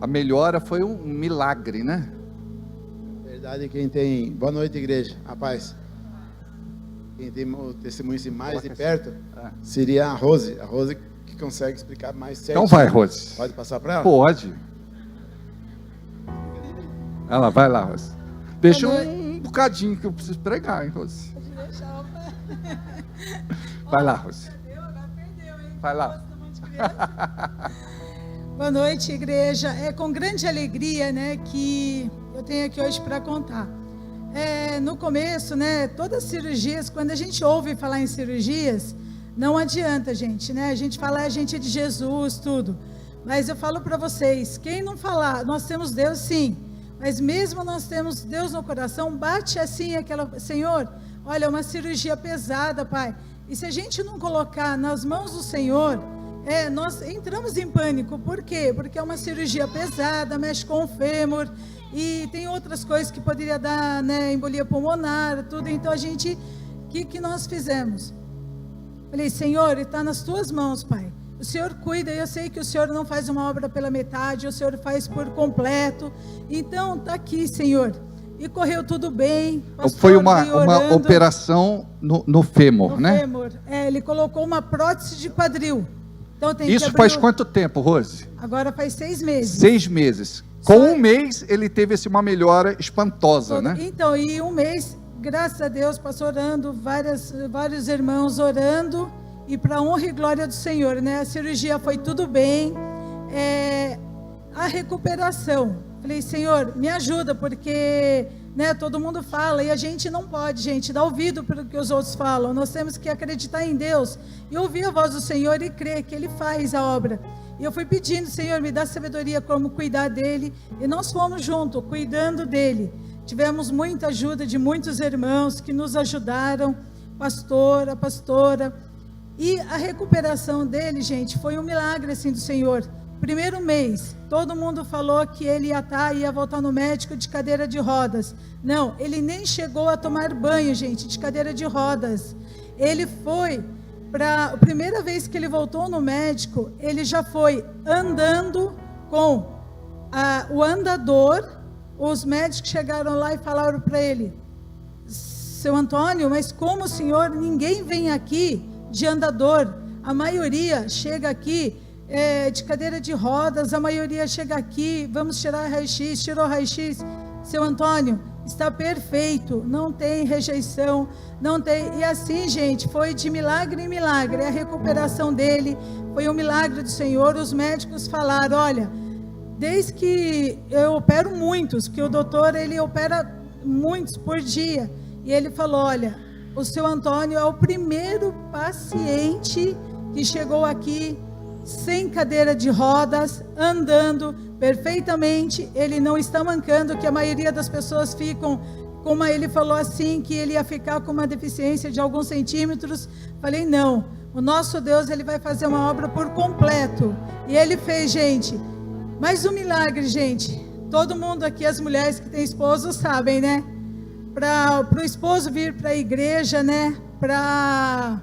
a melhora foi um milagre, né? Verdade, quem tem... Boa noite, igreja, a paz. Quem tem o testemunho assim, mais de perto seria a Rose que consegue explicar mais certo. Então vai, Rose. Pode passar para ela? Pode. Ela vai lá, Rose. Deixa um bocadinho que eu preciso pregar, hein, Rose. Vai lá, Rose. Vai lá. Boa noite, igreja. É com grande alegria, né, que eu tenho aqui hoje para contar. No começo, né, todas as cirurgias, quando a gente ouve falar em cirurgias, não adianta, gente, né? A gente fala, a gente é de Jesus, tudo. Mas eu falo para vocês, quem não falar, nós temos Deus sim, mas mesmo nós temos Deus no coração, bate assim aquela, Senhor, olha, uma cirurgia pesada, Pai. E se a gente não colocar nas mãos do Senhor, nós entramos em pânico. Por quê? Porque é uma cirurgia pesada, mexe com o fêmur, e tem outras coisas que poderia dar, né, embolia pulmonar, tudo. Então a gente, o que nós fizemos? Falei, Senhor, está nas tuas mãos, Pai. O Senhor cuida, eu sei que o Senhor não faz uma obra pela metade, o Senhor faz por completo. Então está aqui, Senhor. E correu tudo bem. Pastor, foi uma operação no fêmur, né? Fêmur. Ele colocou uma prótese de quadril. Então tem Isso faz quanto tempo, Rose? Agora faz 6 meses. 6 meses. Com um mês ele teve uma melhora espantosa, né? Então, e um mês, graças a Deus, passou orando, vários irmãos orando, e para honra e glória do Senhor, né? A cirurgia foi tudo bem. A recuperação, falei, Senhor, me ajuda, porque, né, todo mundo fala, e a gente não pode, gente, dar ouvido para o que os outros falam. Nós temos que acreditar em Deus e ouvir a voz do Senhor e crer que Ele faz a obra. E eu fui pedindo, Senhor, me dá sabedoria como cuidar dele, e nós fomos juntos, cuidando dele. Tivemos muita ajuda de muitos irmãos que nos ajudaram, pastora, e a recuperação dele, gente, foi um milagre assim do Senhor. Primeiro mês, todo mundo falou que ele ia voltar no médico de cadeira de rodas. Não, ele nem chegou a tomar banho, gente, de cadeira de rodas. Ele foi, a primeira vez que ele voltou no médico, ele já foi andando com o andador. Os médicos chegaram lá e falaram para ele, seu Antônio, mas como o senhor, ninguém vem aqui de andador, a maioria chega aqui de cadeira de rodas, a maioria chega aqui, vamos tirar raio-x, tirou raio-x, seu Antônio, está perfeito, não tem rejeição, não tem, e assim, gente, foi de milagre em milagre, a recuperação dele, foi um milagre do Senhor. Os médicos falaram, olha, desde que eu opero muitos, que o doutor, ele opera muitos por dia, e ele falou, olha, o seu Antônio é o primeiro paciente que chegou aqui sem cadeira de rodas, andando perfeitamente, ele não está mancando, que a maioria das pessoas ficam, como ele falou assim, que ele ia ficar com uma deficiência de alguns centímetros. Falei, não, o nosso Deus, ele vai fazer uma obra por completo, e ele fez, gente, mais um milagre, gente, todo mundo aqui, as mulheres que têm esposo sabem, né, para o esposo vir para a igreja, né, para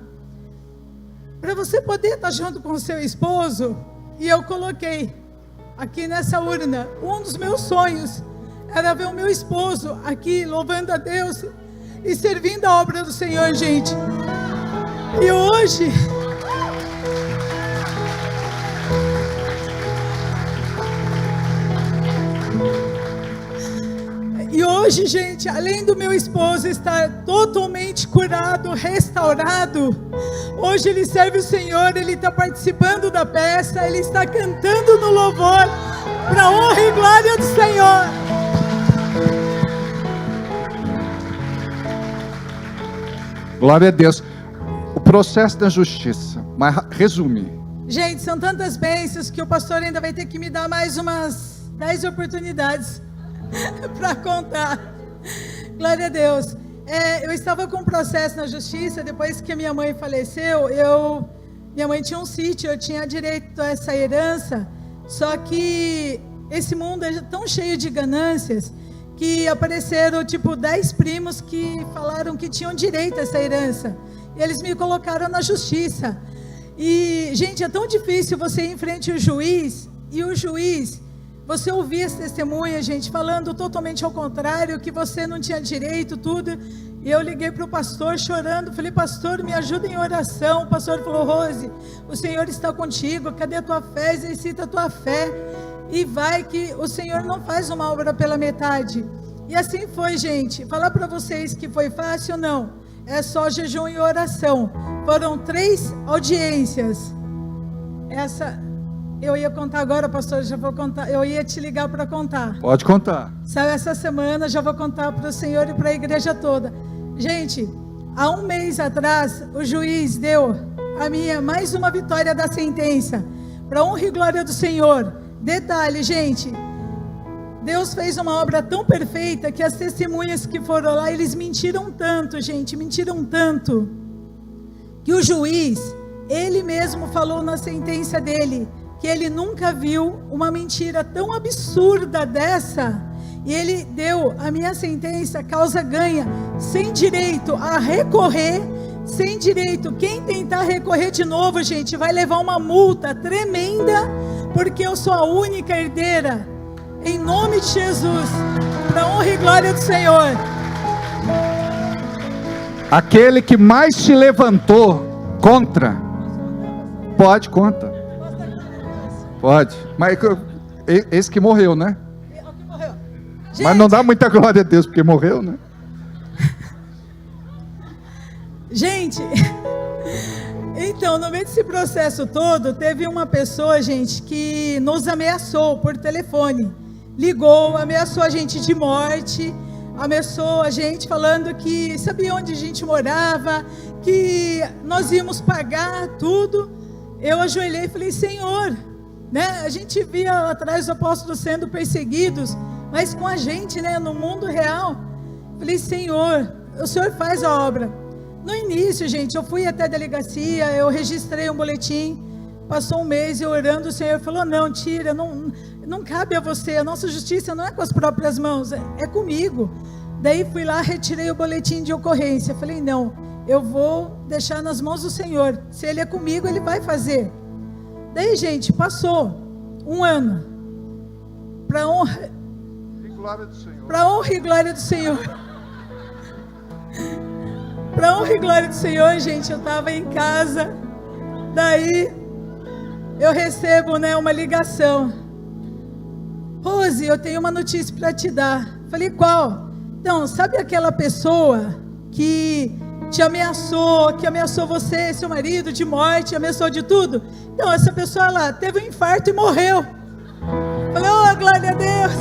você poder estar junto com o seu esposo. E eu coloquei aqui nessa urna, um dos meus sonhos era ver o meu esposo aqui louvando a Deus e servindo a obra do Senhor, gente. E hoje hoje, gente, além do meu esposo estar totalmente curado, restaurado, hoje ele serve o Senhor, ele está participando da peça, ele está cantando no louvor, para a honra e glória do Senhor. Glória a Deus. O processo da justiça, mas resume. Gente, são tantas bênçãos que o pastor ainda vai ter que me dar mais umas 10 oportunidades para contar. Glória a Deus. Eu estava com um processo na justiça, depois que a minha mãe faleceu, minha mãe tinha um sítio, eu tinha direito a essa herança, só que esse mundo é tão cheio de ganâncias, que apareceram tipo 10 primos que falaram que tinham direito a essa herança, e eles me colocaram na justiça. E, gente, é tão difícil você ir em frente ao juiz, e o juiz, você ouvir as testemunhas, gente, falando totalmente ao contrário, que você não tinha direito, tudo. E eu liguei para o pastor chorando, falei, pastor, me ajuda em oração. O pastor falou, Rose, o Senhor está contigo, cadê a tua fé? Exercita a tua fé, e vai que o Senhor não faz uma obra pela metade. E assim foi, gente. Falar para vocês que foi fácil, não. É só jejum e oração. Foram 3 audiências. Eu ia contar agora, pastor, já vou contar. Eu ia te ligar para contar. Pode contar. Saiu essa semana, já vou contar para o Senhor e para a igreja toda. Gente, há um mês atrás, o juiz deu a minha mais uma vitória da sentença. Para honra e glória do Senhor. Detalhe, gente. Deus fez uma obra tão perfeita que as testemunhas que foram lá, eles mentiram tanto, gente, mentiram tanto, que o juiz, ele mesmo falou na sentença dele, que ele nunca viu uma mentira tão absurda dessa, e ele deu a minha sentença, causa ganha, sem direito a recorrer, sem direito, quem tentar recorrer de novo, gente, vai levar uma multa tremenda, porque eu sou a única herdeira. Em nome de Jesus, para a honra e glória do Senhor. Aquele que mais se levantou contra, pode, conta. Pode, mas esse que morreu, né? Gente, mas não dá muita glória a Deus, porque morreu, né? Gente, então, no meio desse processo todo, teve uma pessoa, gente, que nos ameaçou por telefone. Ligou, ameaçou a gente de morte, ameaçou a gente falando que sabia onde a gente morava, que nós íamos pagar tudo. Eu ajoelhei e falei, Senhor, né? A gente via lá atrás os apóstolos sendo perseguidos, mas com a gente, né, no mundo real. Falei, Senhor, o Senhor faz a obra. No início, gente, eu fui até a delegacia, eu registrei um boletim, passou um mês eu orando, o Senhor falou, não, tira, não cabe a você, a nossa justiça não é com as próprias mãos, é comigo. Daí fui lá, retirei o boletim de ocorrência, falei, não, eu vou deixar nas mãos do Senhor, se Ele é comigo, Ele vai fazer. Daí, gente, passou um ano, para honra e glória do Senhor, para honra e glória do Senhor, para honra e glória do Senhor, gente, eu estava em casa, daí eu recebo, né, uma ligação, Rose, eu tenho uma notícia para te dar. Falei, qual? Então, sabe aquela pessoa que te ameaçou, que ameaçou você, seu marido, de morte, ameaçou de tudo? Então, essa pessoa lá teve um infarto e morreu. Falei, oh, glória a Deus.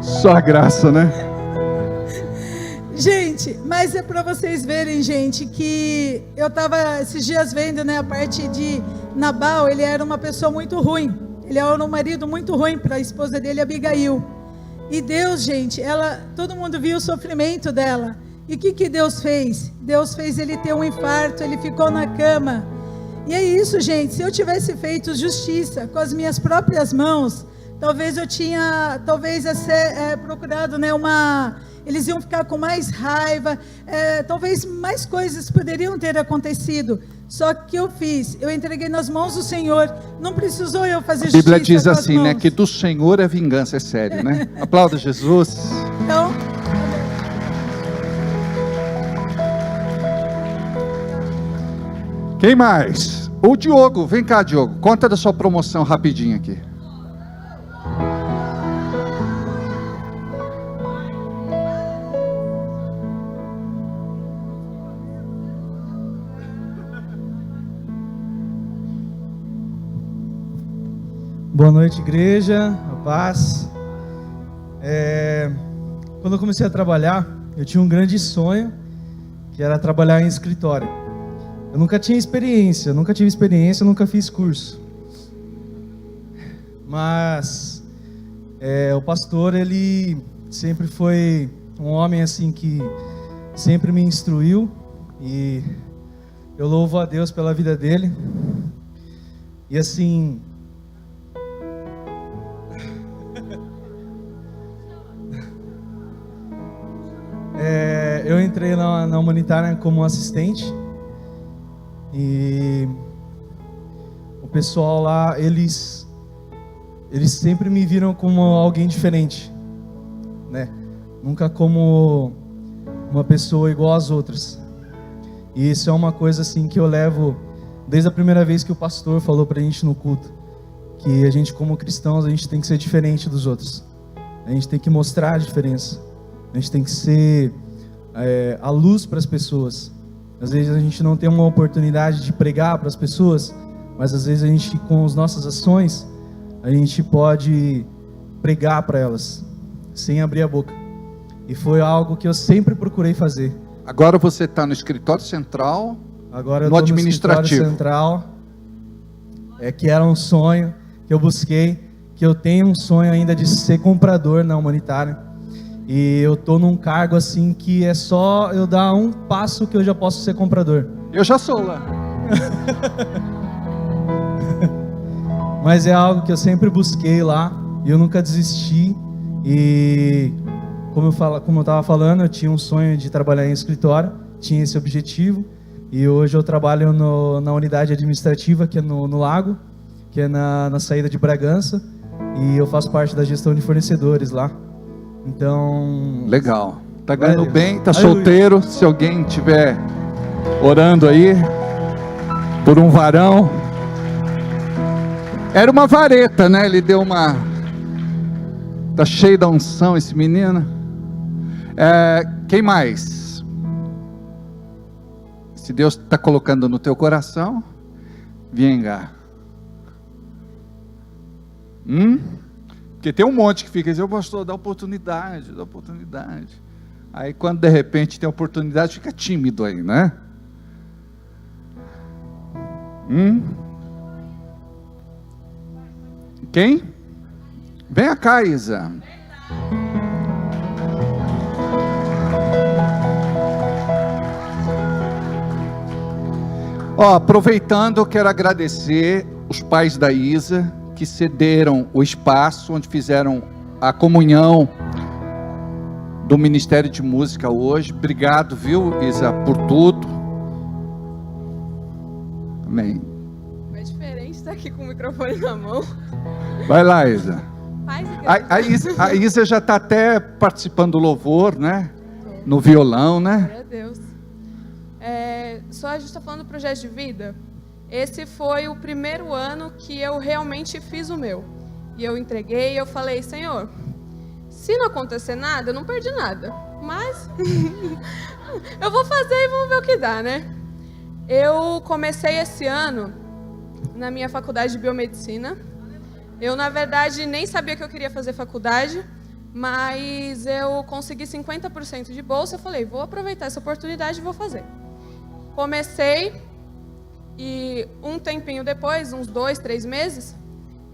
Só a graça, né? Gente, mas é para vocês verem, gente, que eu estava esses dias vendo, né, a parte de Nabal, ele era uma pessoa muito ruim. Ele era um marido muito ruim para a esposa dele, Abigail. E Deus, gente, todo mundo viu o sofrimento dela. E o que Deus fez? Deus fez ele ter um infarto, ele ficou na cama. E é isso, gente, se eu tivesse feito justiça com as minhas próprias mãos, talvez eu tinha, procurado, né, eles iam ficar com mais raiva, talvez mais coisas poderiam ter acontecido. Só que eu fiz, eu entreguei nas mãos do Senhor, não precisou eu fazer justiça. A Bíblia diz assim, né, que do Senhor é vingança, é sério, né? Aplauda Jesus. Então, quem mais? O Diogo, vem cá, Diogo, conta da sua promoção rapidinho aqui. Boa noite, igreja, a paz. Quando eu comecei a trabalhar, eu tinha um grande sonho, que era trabalhar em escritório. Eu nunca tive experiência, nunca fiz curso. Mas o pastor, ele sempre foi um homem assim que sempre me instruiu, e eu louvo a Deus pela vida dele. E assim, eu entrei na humanitária como assistente, e o pessoal lá, eles sempre me viram como alguém diferente, né? Nunca como uma pessoa igual às outras. E isso é uma coisa assim que eu levo desde a primeira vez que o pastor falou pra gente no culto, que a gente, como cristãos, a gente tem que ser diferente dos outros. A gente tem que mostrar a diferença. A gente tem que ser a luz para as pessoas. Às vezes a gente não tem uma oportunidade de pregar para as pessoas, mas às vezes a gente, com as nossas ações, a gente pode pregar para elas, sem abrir a boca. E foi algo que eu sempre procurei fazer. Agora você está no escritório central, agora eu no tô administrativo. No escritório central, que era um sonho que eu busquei, que eu tenho um sonho ainda de ser comprador na humanitária. E eu tô num cargo assim que é só eu dar um passo que eu já posso ser comprador. Eu já sou lá. Mas é algo que eu sempre busquei lá, e eu nunca desisti. E como eu estava falando, eu tinha um sonho de trabalhar em escritório, tinha esse objetivo. E hoje eu trabalho na unidade administrativa, que é no Lago, que é na saída de Bragança. E eu faço parte da gestão de fornecedores lá. Então... Legal. Tá ganhando bem, tá solteiro. Se alguém estiver orando aí por um varão. Era uma vareta, né? Ele deu uma... Tá cheio da unção esse menino. Quem mais? Se Deus está colocando no teu coração, venha. Porque tem um monte que fica dizendo, pastor, dá oportunidade. Aí quando de repente tem oportunidade, fica tímido aí, né? Quem? Venha cá, Isa. Aproveitando, eu quero agradecer os pais da Isa, que cederam o espaço onde fizeram a comunhão do Ministério de Música hoje. Obrigado, viu, Isa, por tudo. Amém. É diferente estar aqui com o microfone na mão. Vai lá, Isa. A Isa já está até participando do louvor, né? No violão, né? Glória a Deus. Só a gente está falando do projeto de vida. Esse foi o primeiro ano que eu realmente fiz o meu. E eu entreguei, eu falei, Senhor, se não acontecer nada, eu não perdi nada. Mas eu vou fazer e vamos ver o que dá, né? Eu comecei esse ano na minha faculdade de biomedicina. Eu, na verdade, nem sabia que eu queria fazer faculdade, mas eu consegui 50% de bolsa. Eu falei, vou aproveitar essa oportunidade e vou fazer. Comecei e um tempinho depois, uns 2, 3 meses,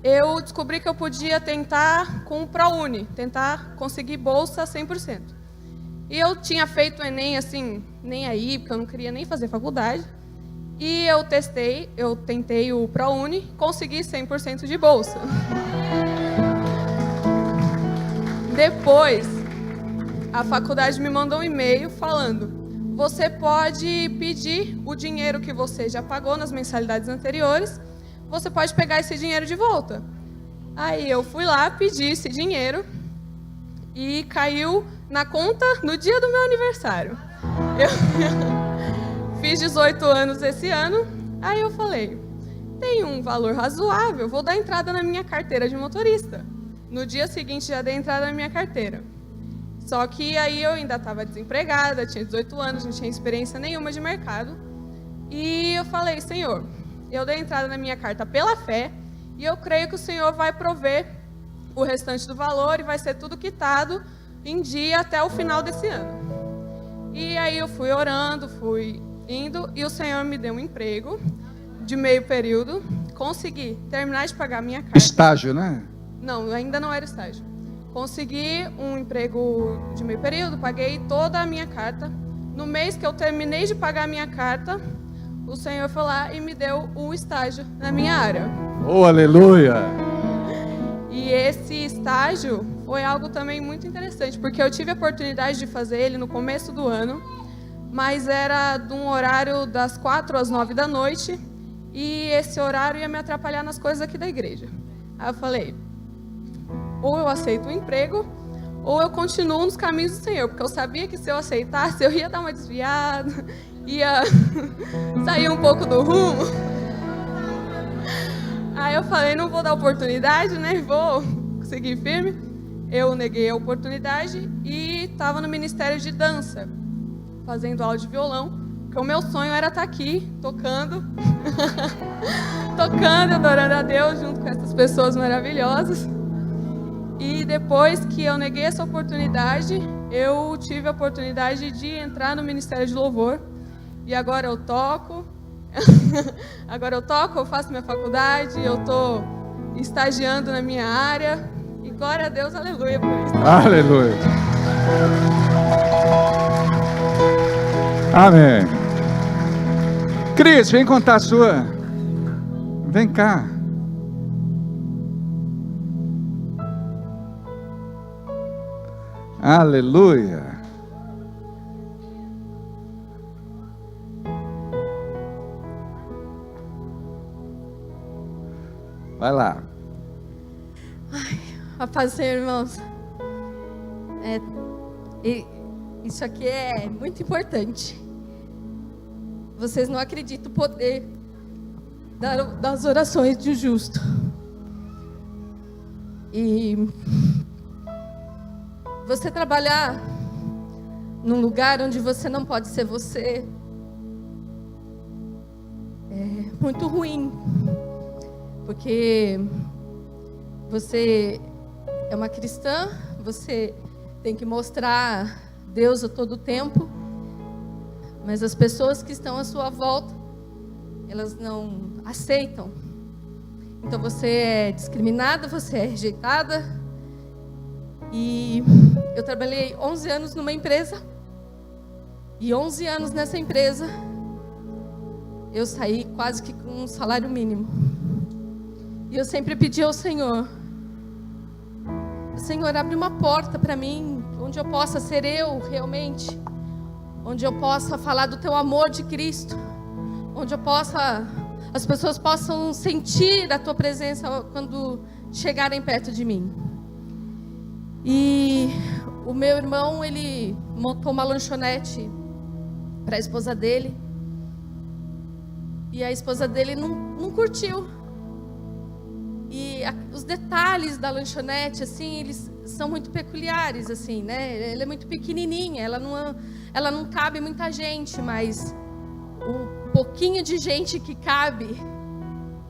eu descobri que eu podia tentar com o ProUni, tentar conseguir bolsa 100%. E eu tinha feito o Enem assim, nem aí, porque eu não queria nem fazer faculdade. E eu tentei o ProUni, consegui 100% de bolsa. Depois, a faculdade me mandou um e-mail falando, você pode pedir o dinheiro que você já pagou nas mensalidades anteriores, você pode pegar esse dinheiro de volta. Aí eu fui lá, pedi esse dinheiro e caiu na conta no dia do meu aniversário. Eu fiz 18 anos esse ano, aí eu falei, tem um valor razoável, vou dar entrada na minha carteira de motorista. No dia seguinte já dei entrada na minha carteira. Só que aí eu ainda estava desempregada, tinha 18 anos, não tinha experiência nenhuma de mercado. E eu falei, Senhor, eu dei entrada na minha carta pela fé e eu creio que o Senhor vai prover o restante do valor e vai ser tudo quitado em dia até o final desse ano. E aí eu fui orando, fui indo, e o Senhor me deu um emprego de meio período, consegui terminar de pagar minha carta. Estágio, né? Não, ainda não era estágio. Consegui um emprego de meio período, paguei toda a minha carta. No mês que eu terminei de pagar a minha carta, o Senhor foi lá e me deu um estágio na minha área. Oh, aleluia! E esse estágio foi algo também muito interessante, porque eu tive a oportunidade de fazer ele no começo do ano, mas era de um horário das 4 às 9 da noite, e esse horário ia me atrapalhar nas coisas aqui da igreja. Aí eu falei, ou eu aceito o emprego, ou eu continuo nos caminhos do Senhor, porque eu sabia que se eu aceitasse, eu ia dar uma desviada, ia sair um pouco do rumo. Aí eu falei, não vou dar oportunidade, né? Vou seguir firme. Eu neguei a oportunidade e estava no Ministério de Dança, fazendo aula de violão, porque o meu sonho era estar aqui, tocando, tocando, adorando a Deus, junto com essas pessoas maravilhosas. E depois que eu neguei essa oportunidade, eu tive a oportunidade de entrar no Ministério de Louvor. E agora eu toco, eu faço minha faculdade, eu estou estagiando na minha área. E glória a Deus, aleluia por isso. Aleluia. Amém. Cris, vem contar a sua. Vem cá. Aleluia. Vai lá. A paz do Senhor, irmãos. Isso aqui é muito importante. Vocês não acreditam o poder das orações de um justo. E você trabalhar num lugar onde você não pode ser você é muito ruim. Porque você é uma cristã, você tem que mostrar Deus a todo tempo, mas as pessoas que estão à sua volta, elas não aceitam. Então você é discriminada, você é rejeitada. E eu trabalhei 11 anos numa empresa, e 11 anos nessa empresa, eu saí quase que com um salário mínimo. E eu sempre pedi ao Senhor, Senhor, abre uma porta para mim, onde eu possa ser eu realmente, onde eu possa falar do teu amor de Cristo, onde as pessoas possam sentir a tua presença quando chegarem perto de mim. E o meu irmão, ele montou uma lanchonete para a esposa dele, e a esposa dele não curtiu. E os detalhes da lanchonete, assim, eles são muito peculiares, assim, né? Ela é muito pequenininha, ela não cabe muita gente, mas o pouquinho de gente que cabe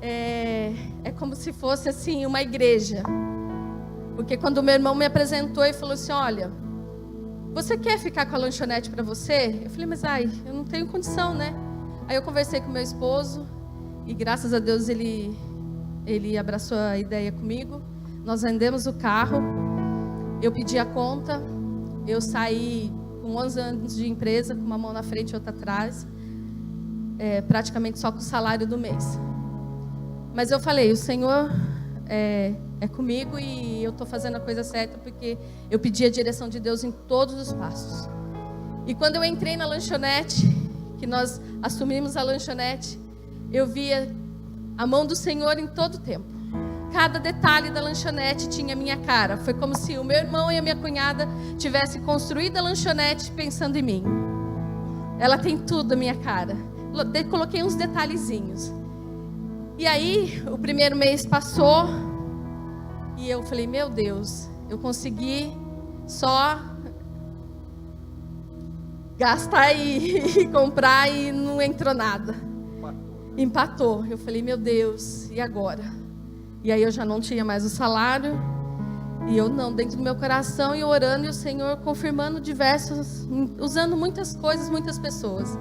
é como se fosse, assim, uma igreja. Porque quando o meu irmão me apresentou e falou assim, olha, você quer ficar com a lanchonete para você? Eu falei, mas eu não tenho condição, né? Aí eu conversei com meu esposo e graças a Deus ele abraçou a ideia comigo. Nós vendemos o carro, eu pedi a conta, eu saí com 11 anos de empresa, com uma mão na frente e outra atrás, praticamente só com o salário do mês. Mas eu falei, o Senhor é comigo e eu estou fazendo a coisa certa, porque eu pedi a direção de Deus em todos os passos. E quando eu entrei na lanchonete, que nós assumimos a lanchonete, eu via a mão do Senhor em todo o tempo. Cada detalhe da lanchonete tinha a minha cara. Foi como se o meu irmão e a minha cunhada tivessem construído a lanchonete pensando em mim. Ela tem tudo a minha cara. Coloquei uns detalhezinhos. E aí, o primeiro mês passou e eu falei, meu Deus, eu consegui só gastar e comprar e não entrou nada. Empatou. Eu falei, meu Deus, e agora? E aí eu já não tinha mais o salário. E eu não, dentro do meu coração, e orando, e o Senhor confirmando usando muitas coisas, muitas pessoas.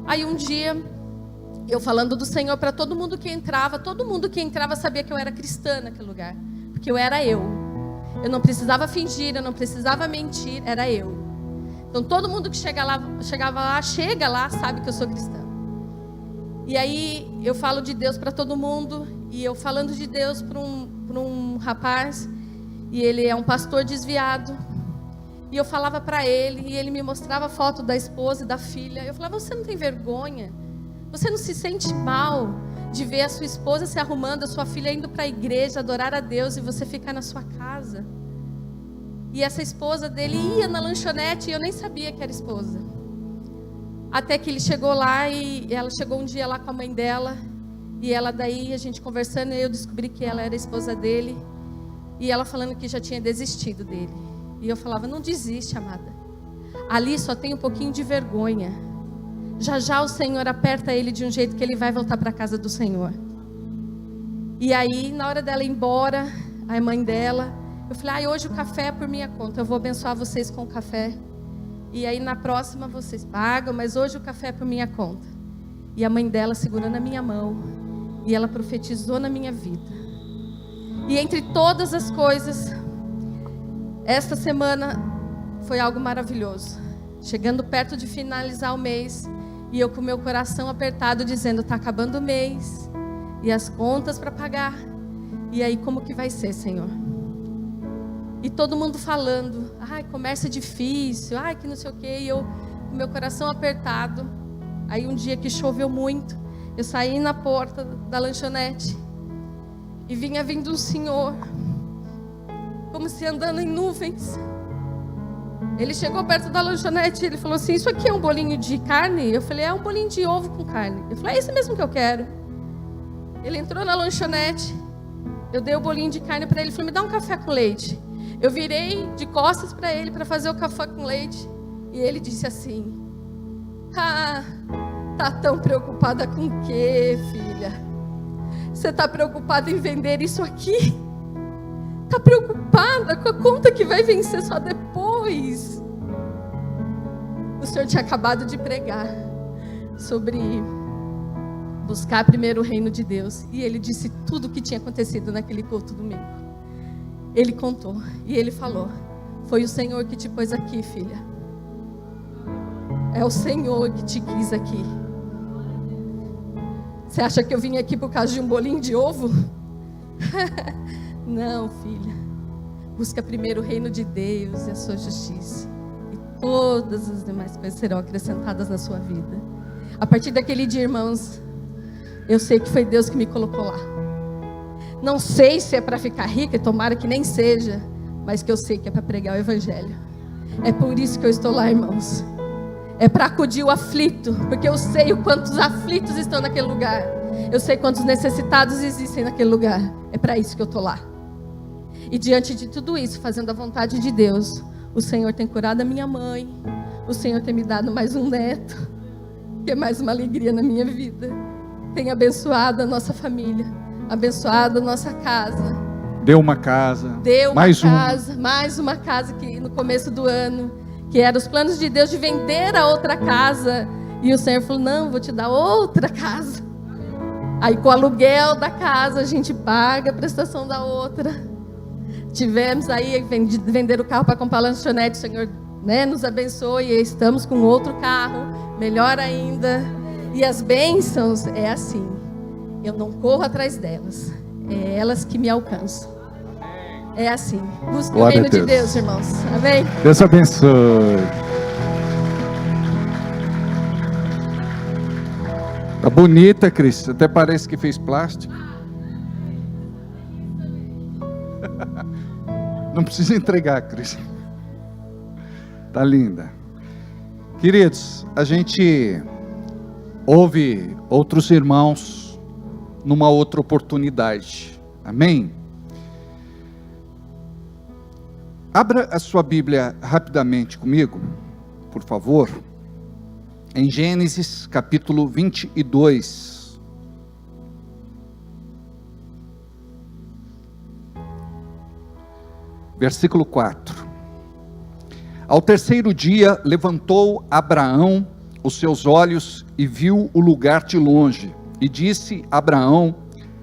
Aí um dia, eu falando do Senhor para todo mundo que entrava sabia que eu era cristã naquele lugar. Porque eu era eu. Eu não precisava fingir, eu não precisava mentir, era eu. Então todo mundo que chega lá, sabe que eu sou cristã. E aí eu falo de Deus para todo mundo, e eu falando de Deus para um rapaz, e ele é um pastor desviado. E eu falava para ele, e ele me mostrava a foto da esposa e da filha. Eu falava: você não tem vergonha? Você não se sente mal de ver a sua esposa se arrumando, a sua filha indo para a igreja adorar a Deus, e você ficar na sua casa? E essa esposa dele ia na lanchonete e eu nem sabia que era esposa. Até que ele chegou lá, e ela chegou um dia lá com a mãe dela, e ela daí, a gente conversando, e eu descobri que ela era a esposa dele, e ela falando que já tinha desistido dele. E eu falava: não desiste, amada. Ali só tem um pouquinho de vergonha. Já já o Senhor aperta ele de um jeito que ele vai voltar para a casa do Senhor. E aí, na hora dela ir embora, a mãe dela, eu falei: hoje o café é por minha conta, eu vou abençoar vocês com o café. E aí na próxima vocês pagam, mas hoje o café é por minha conta. E a mãe dela segurando a minha mão, e ela profetizou na minha vida. E entre todas as coisas, esta semana foi algo maravilhoso. Chegando perto de finalizar o mês, e eu com o meu coração apertado, dizendo: está acabando o mês, e as contas para pagar. E aí, como que vai ser, Senhor? E todo mundo falando: ai, comércio é difícil, ai, que não sei o quê. E eu com o meu coração apertado. Aí um dia que choveu muito, eu saí na porta da lanchonete, e vinha vindo um senhor, como se andando em nuvens. Ele chegou perto da lanchonete e ele falou assim: isso aqui é um bolinho de carne? Eu falei: é um bolinho de ovo com carne. Eu falei: é esse mesmo que eu quero. Ele entrou na lanchonete, eu dei o bolinho de carne para ele, falei: me dá um café com leite. Eu virei de costas para ele para fazer o café com leite, e ele disse assim: tá tão preocupada com o quê, filha? Você está preocupada em vender isso aqui? Está preocupada com a conta que vai vencer só depois? O Senhor tinha acabado de pregar sobre buscar primeiro o reino de Deus, e ele disse tudo o que tinha acontecido naquele culto domingo. Ele contou, e ele falou: foi o Senhor que te pôs aqui, filha. É o Senhor que te quis aqui. Você acha que eu vim aqui por causa de um bolinho de ovo? Não, filha. Busca primeiro o reino de Deus e a sua justiça, e todas as demais coisas serão acrescentadas na sua vida. A partir daquele dia, irmãos, eu sei que foi Deus que me colocou lá. Não sei se é para ficar rica, e tomara que nem seja, mas que eu sei que é para pregar o evangelho. É por isso que eu estou lá, irmãos. É para acudir o aflito, porque eu sei o quantos aflitos estão naquele lugar. Eu sei quantos necessitados existem naquele lugar. É para isso que eu estou lá. E diante de tudo isso, fazendo a vontade de Deus, o Senhor tem curado a minha mãe, o Senhor tem me dado mais um neto, que é mais uma alegria na minha vida. Tem abençoado a nossa família, abençoado a nossa casa. Deu uma casa. Mais uma casa que no começo do ano, que eram os planos de Deus de vender a outra casa. E o Senhor falou: não, vou te dar outra casa. Aí com o aluguel da casa a gente paga a prestação da outra. Tivemos aí, vender o carro para comprar lanchonete. O Senhor, nos abençoe, e estamos com outro carro, melhor ainda. E as bênçãos é assim, eu não corro atrás delas, é elas que me alcançam. É assim, busque o reino de Deus, irmãos. Amém? Deus abençoe. Tá bonita, Cris. Até parece que fez plástico. Não precisa entregar, Cris. Tá linda. Queridos, a gente ouve outros irmãos numa outra oportunidade. Amém? Abra a sua Bíblia rapidamente comigo, por favor, em Gênesis capítulo 22. Versículo 4. Ao terceiro dia, levantou Abraão os seus olhos e viu o lugar de longe. E disse Abraão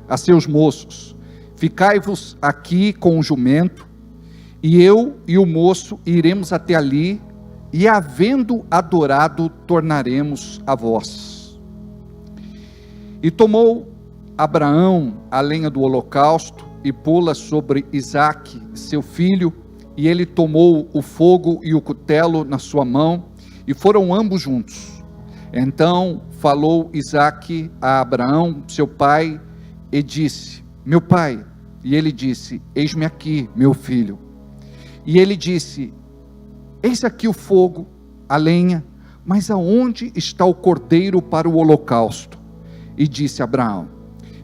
a seus moços: ficai-vos aqui com o jumento, e eu e o moço iremos até ali, e havendo adorado, tornaremos a vós. E tomou Abraão a lenha do holocausto, e pô-la sobre Isaque, seu filho, e ele tomou o fogo e o cutelo na sua mão, e foram ambos juntos. Então falou Isaque a Abraão, seu pai, e disse: meu pai. E ele disse: eis-me aqui, meu filho. E ele disse: eis aqui o fogo, a lenha, mas aonde está o cordeiro para o holocausto? E disse Abraão: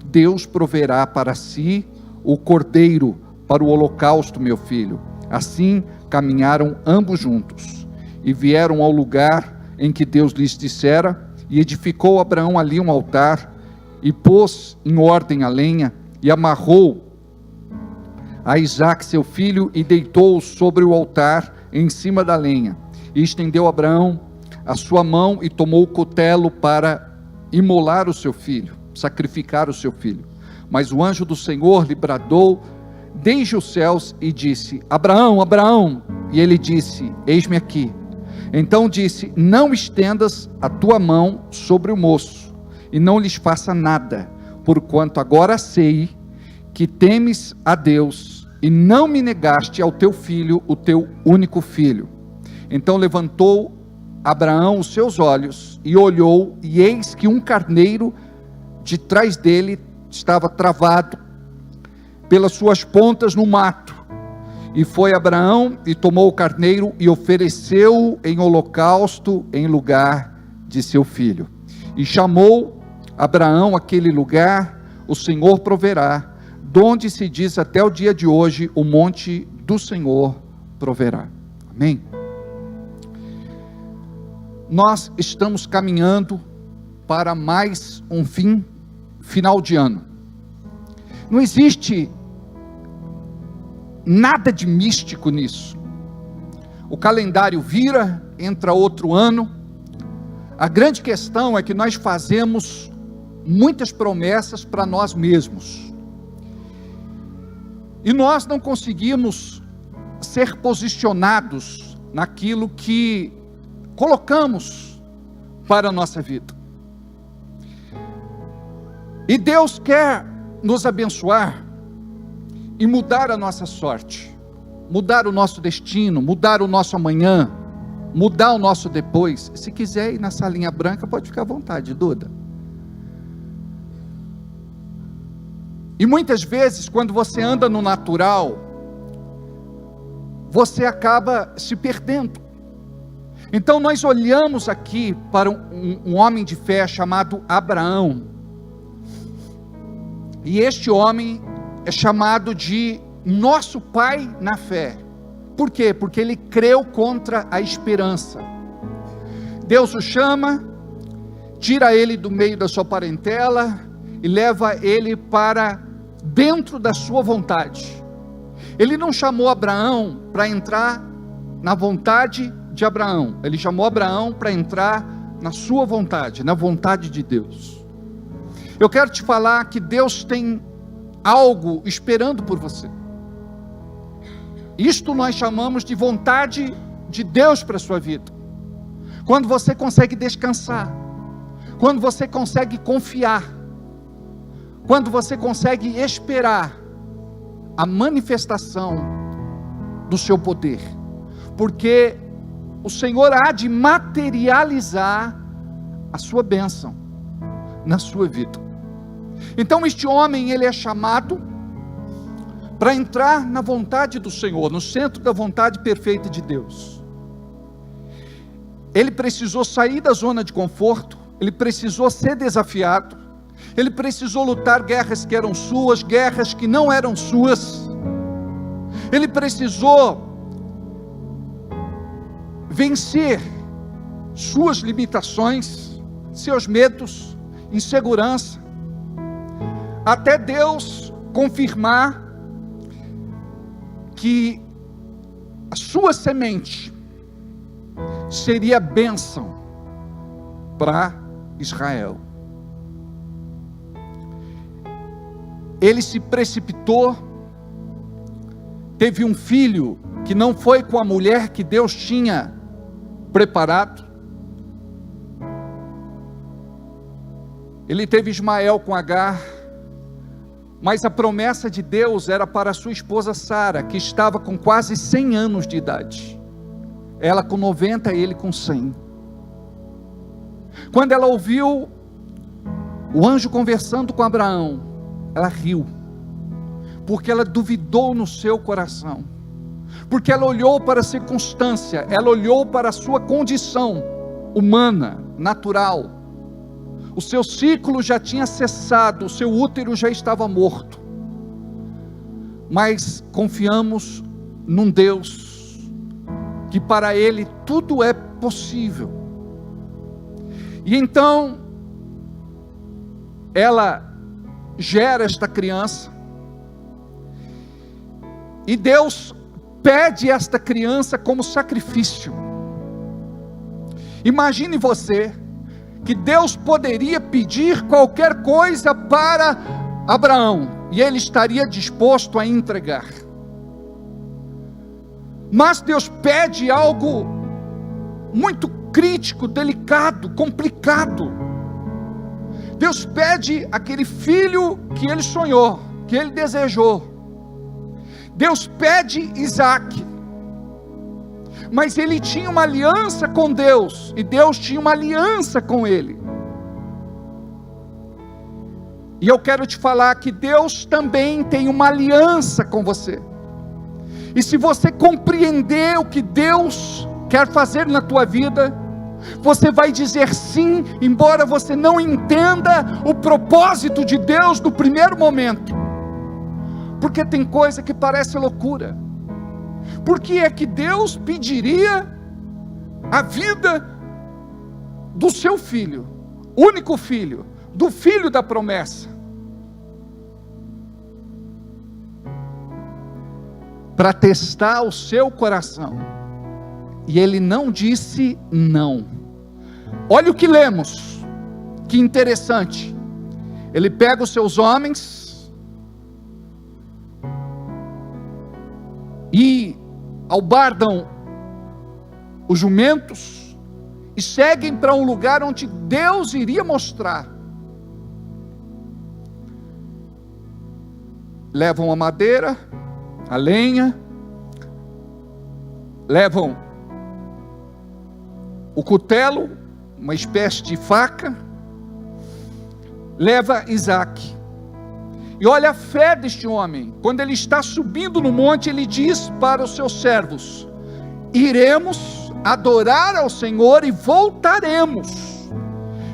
Deus proverá para si o cordeiro para o holocausto, meu filho. Assim caminharam ambos juntos, e vieram ao lugar em que Deus lhes dissera, e edificou Abraão ali um altar, e pôs em ordem a lenha, e amarrou a Isaque seu filho, e deitou-o sobre o altar, em cima da lenha. E estendeu Abraão a sua mão, e tomou o cutelo para imolar o seu filho, sacrificar o seu filho. Mas o anjo do Senhor lhe bradou desde os céus, e disse: Abraão, Abraão. E ele disse: eis-me aqui. Então disse: não estendas a tua mão sobre o moço, e não lhes faça nada, porquanto agora sei que temes a Deus, e não me negaste ao teu filho, o teu único filho. Então levantou Abraão os seus olhos, e olhou, e eis que um carneiro de trás dele estava travado pelas suas pontas no mato. E foi Abraão e tomou o carneiro e ofereceu-o em holocausto em lugar de seu filho. E chamou Abraão aquele lugar: o Senhor proverá, donde se diz até o dia de hoje: o monte do Senhor proverá. Amém? Nós estamos caminhando para mais um final de ano. Não existe nada de místico nisso. O calendário vira, entra outro ano. A grande questão é que nós fazemos muitas promessas para nós mesmos, e nós não conseguimos ser posicionados naquilo que colocamos para a nossa vida. E Deus quer nos abençoar e mudar a nossa sorte, mudar o nosso destino, mudar o nosso amanhã, mudar o nosso depois. Se quiser ir na salinha branca, pode ficar à vontade, Duda. E muitas vezes, quando você anda no natural, você acaba se perdendo. Então nós olhamos aqui para um homem de fé chamado Abraão, e este homem é chamado de nosso pai na fé. Por quê? Porque ele creu contra a esperança. Deus o chama, tira ele do meio da sua parentela e leva ele para dentro da sua vontade. Ele não chamou Abraão para entrar na vontade de Abraão, ele chamou Abraão para entrar na sua vontade, na vontade de Deus. Eu quero te falar que Deus tem algo esperando por você. Isto nós chamamos de vontade de Deus para a sua vida. Quando você consegue descansar, quando você consegue confiar, quando você consegue esperar a manifestação do seu poder, porque o Senhor há de materializar a sua bênção na sua vida. Então este homem, ele é chamado para entrar na vontade do Senhor, no centro da vontade perfeita de Deus. Ele precisou sair da zona de conforto, ele precisou ser desafiado, ele precisou lutar guerras que eram suas, guerras que não eram suas, ele precisou vencer suas limitações, seus medos, insegurança, até Deus confirmar que a sua semente seria bênção para Israel. Ele se precipitou, teve um filho que não foi com a mulher que Deus tinha preparado. Ele teve Ismael com Agar, mas a promessa de Deus era para sua esposa Sara, que estava com quase 100 anos de idade. Ela com 90 e ele com 100. Quando ela ouviu o anjo conversando com Abraão, ela riu, porque ela duvidou no seu coração, porque ela olhou para a circunstância, ela olhou para a sua condição humana, natural. O seu ciclo já tinha cessado, o seu útero já estava morto. Mas confiamos num Deus que para Ele tudo é possível. E então ela gera esta criança, e Deus pede esta criança como sacrifício. Imagine você que Deus poderia pedir qualquer coisa para Abraão, e ele estaria disposto a entregar. Mas Deus pede algo muito crítico, delicado, complicado. Deus pede aquele filho que ele sonhou, que ele desejou. Deus pede Isaac. Mas ele tinha uma aliança com Deus, e Deus tinha uma aliança com ele. E eu quero te falar que Deus também tem uma aliança com você. E se você compreender o que Deus quer fazer na tua vida, você vai dizer sim, embora você não entenda o propósito de Deus no primeiro momento. Porque tem coisa que parece loucura. Por que é que Deus pediria a vida do seu filho, único filho, do filho da promessa? Para testar o seu coração. E ele não disse não. Olha o que lemos, que interessante. Ele pega os seus homens e albardam os jumentos e seguem para um lugar onde Deus iria mostrar. Levam a madeira, a lenha, levam o cutelo, uma espécie de faca, leva Isaac. E olha a fé deste homem. Quando ele está subindo no monte, ele diz para os seus servos: iremos adorar ao Senhor e voltaremos.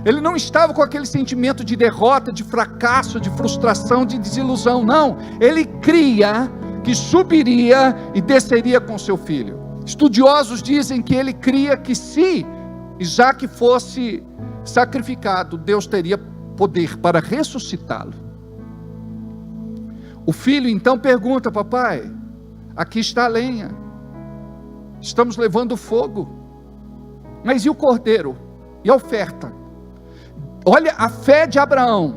Ele não estava com aquele sentimento de derrota, de fracasso, de frustração, de desilusão, não. Ele cria que subiria e desceria com seu filho. Estudiosos dizem que ele cria que se Isaac fosse sacrificado, Deus teria poder para ressuscitá-lo. O filho então pergunta: papai, aqui está a lenha, estamos levando fogo, mas e o cordeiro? E a oferta? Olha a fé de Abraão.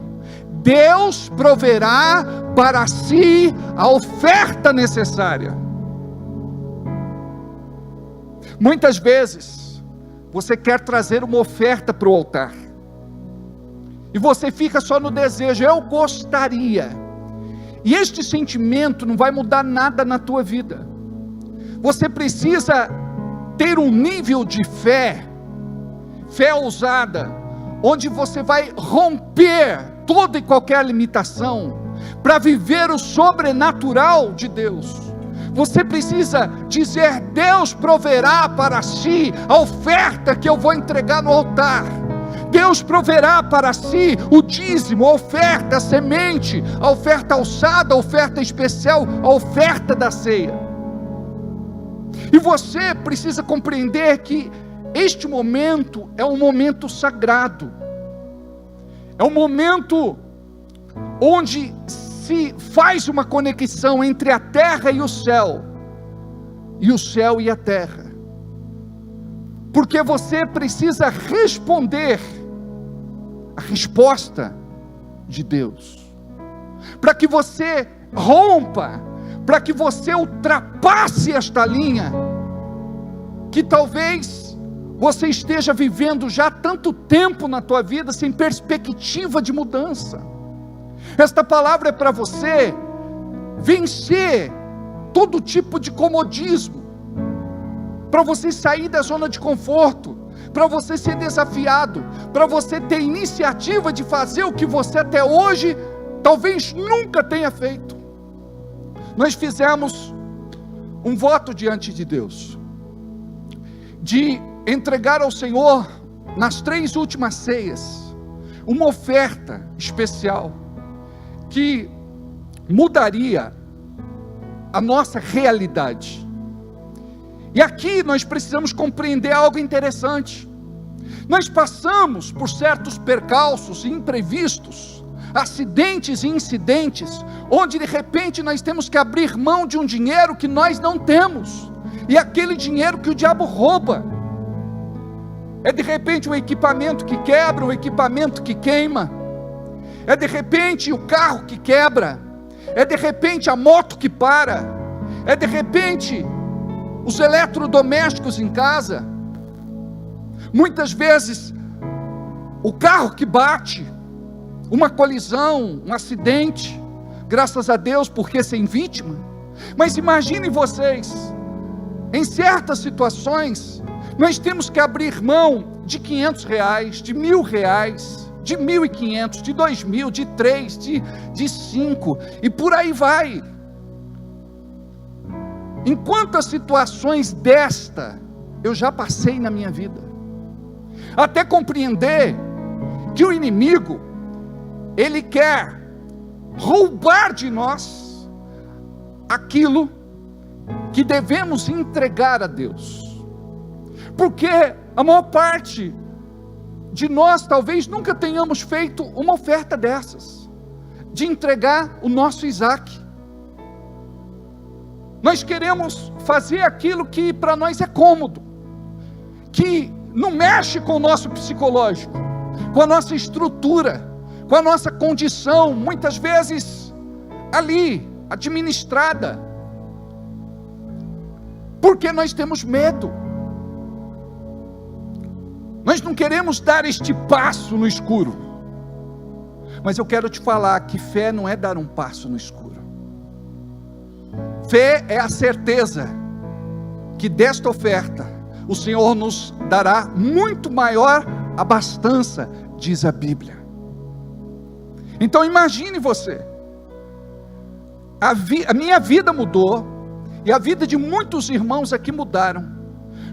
Deus proverá para si a oferta necessária. Muitas vezes você quer trazer uma oferta para o altar, e você fica só no desejo, eu gostaria, e este sentimento não vai mudar nada na tua vida. Você precisa ter um nível de fé ousada, onde você vai romper toda e qualquer limitação, para viver o sobrenatural de Deus. Você precisa dizer: Deus proverá para si a oferta que eu vou entregar no altar. Deus proverá para si o dízimo, a oferta, a semente, a oferta alçada, a oferta especial, a oferta da ceia. E você precisa compreender que este momento é um momento sagrado. É um momento onde se faz uma conexão entre a terra e o céu. e o céu e a terra. Porque você precisa responder a resposta de Deus. Para que você rompa, para que você ultrapasse esta linha, que talvez você esteja vivendo já há tanto tempo na tua vida, sem perspectiva de mudança. Esta palavra é para você vencer todo tipo de comodismo, para você sair da zona de conforto, para você ser desafiado, para você ter iniciativa de fazer o que você até hoje talvez nunca tenha feito. Nós fizemos um voto diante de Deus, de entregar ao Senhor, nas 3 últimas ceias, uma oferta especial, que mudaria a nossa realidade. E aqui nós precisamos compreender algo interessante. Nós passamos por certos percalços e imprevistos, acidentes e incidentes, onde de repente nós temos que abrir mão de um dinheiro que nós não temos, e aquele dinheiro que o diabo rouba. É de repente um equipamento que quebra, um equipamento que queima, é de repente o carro que quebra, é de repente a moto que para, é de repente os eletrodomésticos em casa, muitas vezes o carro que bate, uma colisão, um acidente, graças a Deus, porque sem vítima. Mas imaginem vocês, em certas situações, nós temos que abrir mão de R$500, de R$1.000, de 1.500, de 2.000, de 3, de 5, e por aí vai. Em quantas situações desta eu já passei na minha vida, até compreender que o inimigo, ele quer roubar de nós aquilo que devemos entregar a Deus, porque a maior parte de nós talvez nunca tenhamos feito uma oferta dessas, de entregar o nosso Isaac. Nós queremos fazer aquilo que para nós é cômodo, que não mexe com o nosso psicológico, com a nossa estrutura, com a nossa condição, muitas vezes ali, administrada, porque nós temos medo. Nós não queremos dar este passo no escuro. Mas eu quero te falar que fé não é dar um passo no escuro. Fé é a certeza que desta oferta o Senhor nos dará muito maior abastança, diz a Bíblia. Então imagine você, a minha vida mudou, e a vida de muitos irmãos aqui mudaram,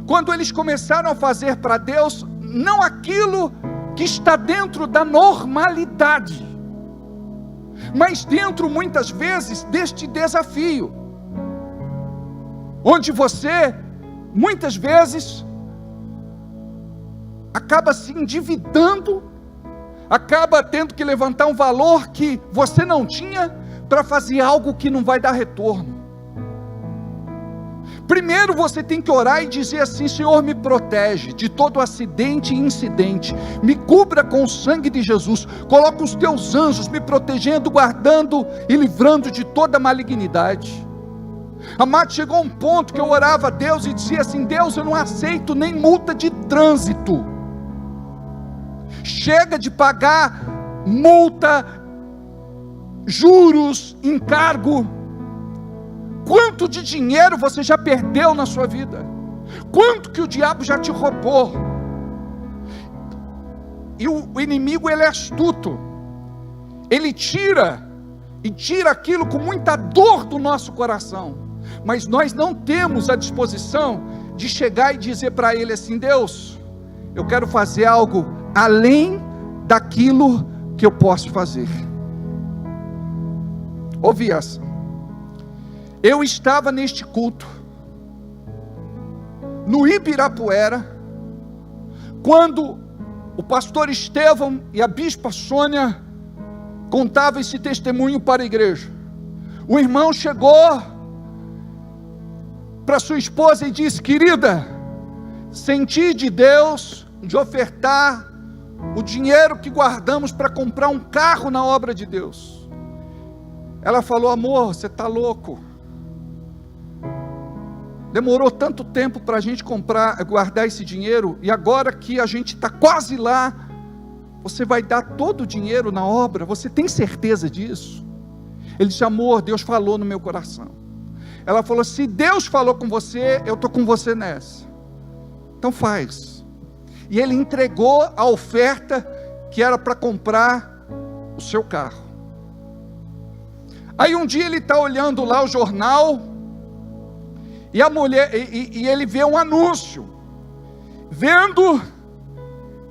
quando eles começaram a fazer para Deus não aquilo que está dentro da normalidade, mas dentro muitas vezes deste desafio, onde você muitas vezes acaba se endividando, acaba tendo que levantar um valor que você não tinha para fazer algo que não vai dar retorno. Primeiro você tem que orar e dizer assim: Senhor, me protege de todo acidente e incidente, me cubra com o sangue de Jesus, coloca os teus anjos me protegendo, guardando e livrando de toda malignidade. Amado, chegou um ponto que eu orava a Deus e dizia assim: Deus, eu não aceito nem multa de trânsito, chega de pagar multa, juros, encargo. Quanto de dinheiro você já perdeu na sua vida? Quanto que o diabo já te roubou? E o inimigo, ele é astuto, ele tira aquilo com muita dor do nosso coração, mas nós não temos a disposição de chegar e dizer para ele assim: Deus, eu quero fazer algo além daquilo que eu posso fazer. Ouvi essa. Eu estava neste culto, no Ibirapuera, quando o pastor Estevão e a bispa Sônia contavam esse testemunho para a igreja. O irmão chegou para sua esposa e disse: querida, senti de Deus de ofertar o dinheiro que guardamos para comprar um carro na obra de Deus. Ela falou: amor, você está louco. Demorou tanto tempo para a gente guardar esse dinheiro, e agora que a gente está quase lá, você vai dar todo o dinheiro na obra? Você tem certeza disso? Ele disse: amor, Deus falou no meu coração. Ela falou: se Deus falou com você, eu estou com você nessa, então faz. E ele entregou a oferta que era para comprar o seu carro. Aí um dia ele está olhando lá o jornal, e a mulher, e ele vê um anúncio, vendo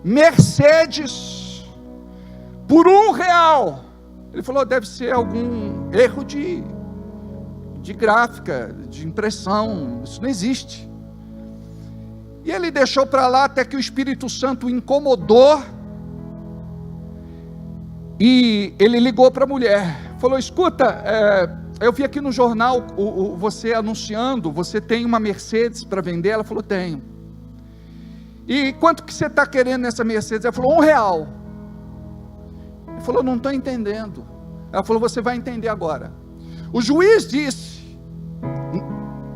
Mercedes por R$1. Ele falou: deve ser algum erro de gráfica, de impressão, isso não existe. E ele deixou para lá até que o Espírito Santo o incomodou, e ele ligou para a mulher, falou: escuta, eu vi aqui no jornal você anunciando, você tem uma Mercedes para vender? Ela falou: tenho. E quanto que você está querendo nessa Mercedes? Ela falou: R$1. Ele falou: não estou entendendo. Ela falou: você vai entender agora. O juiz disse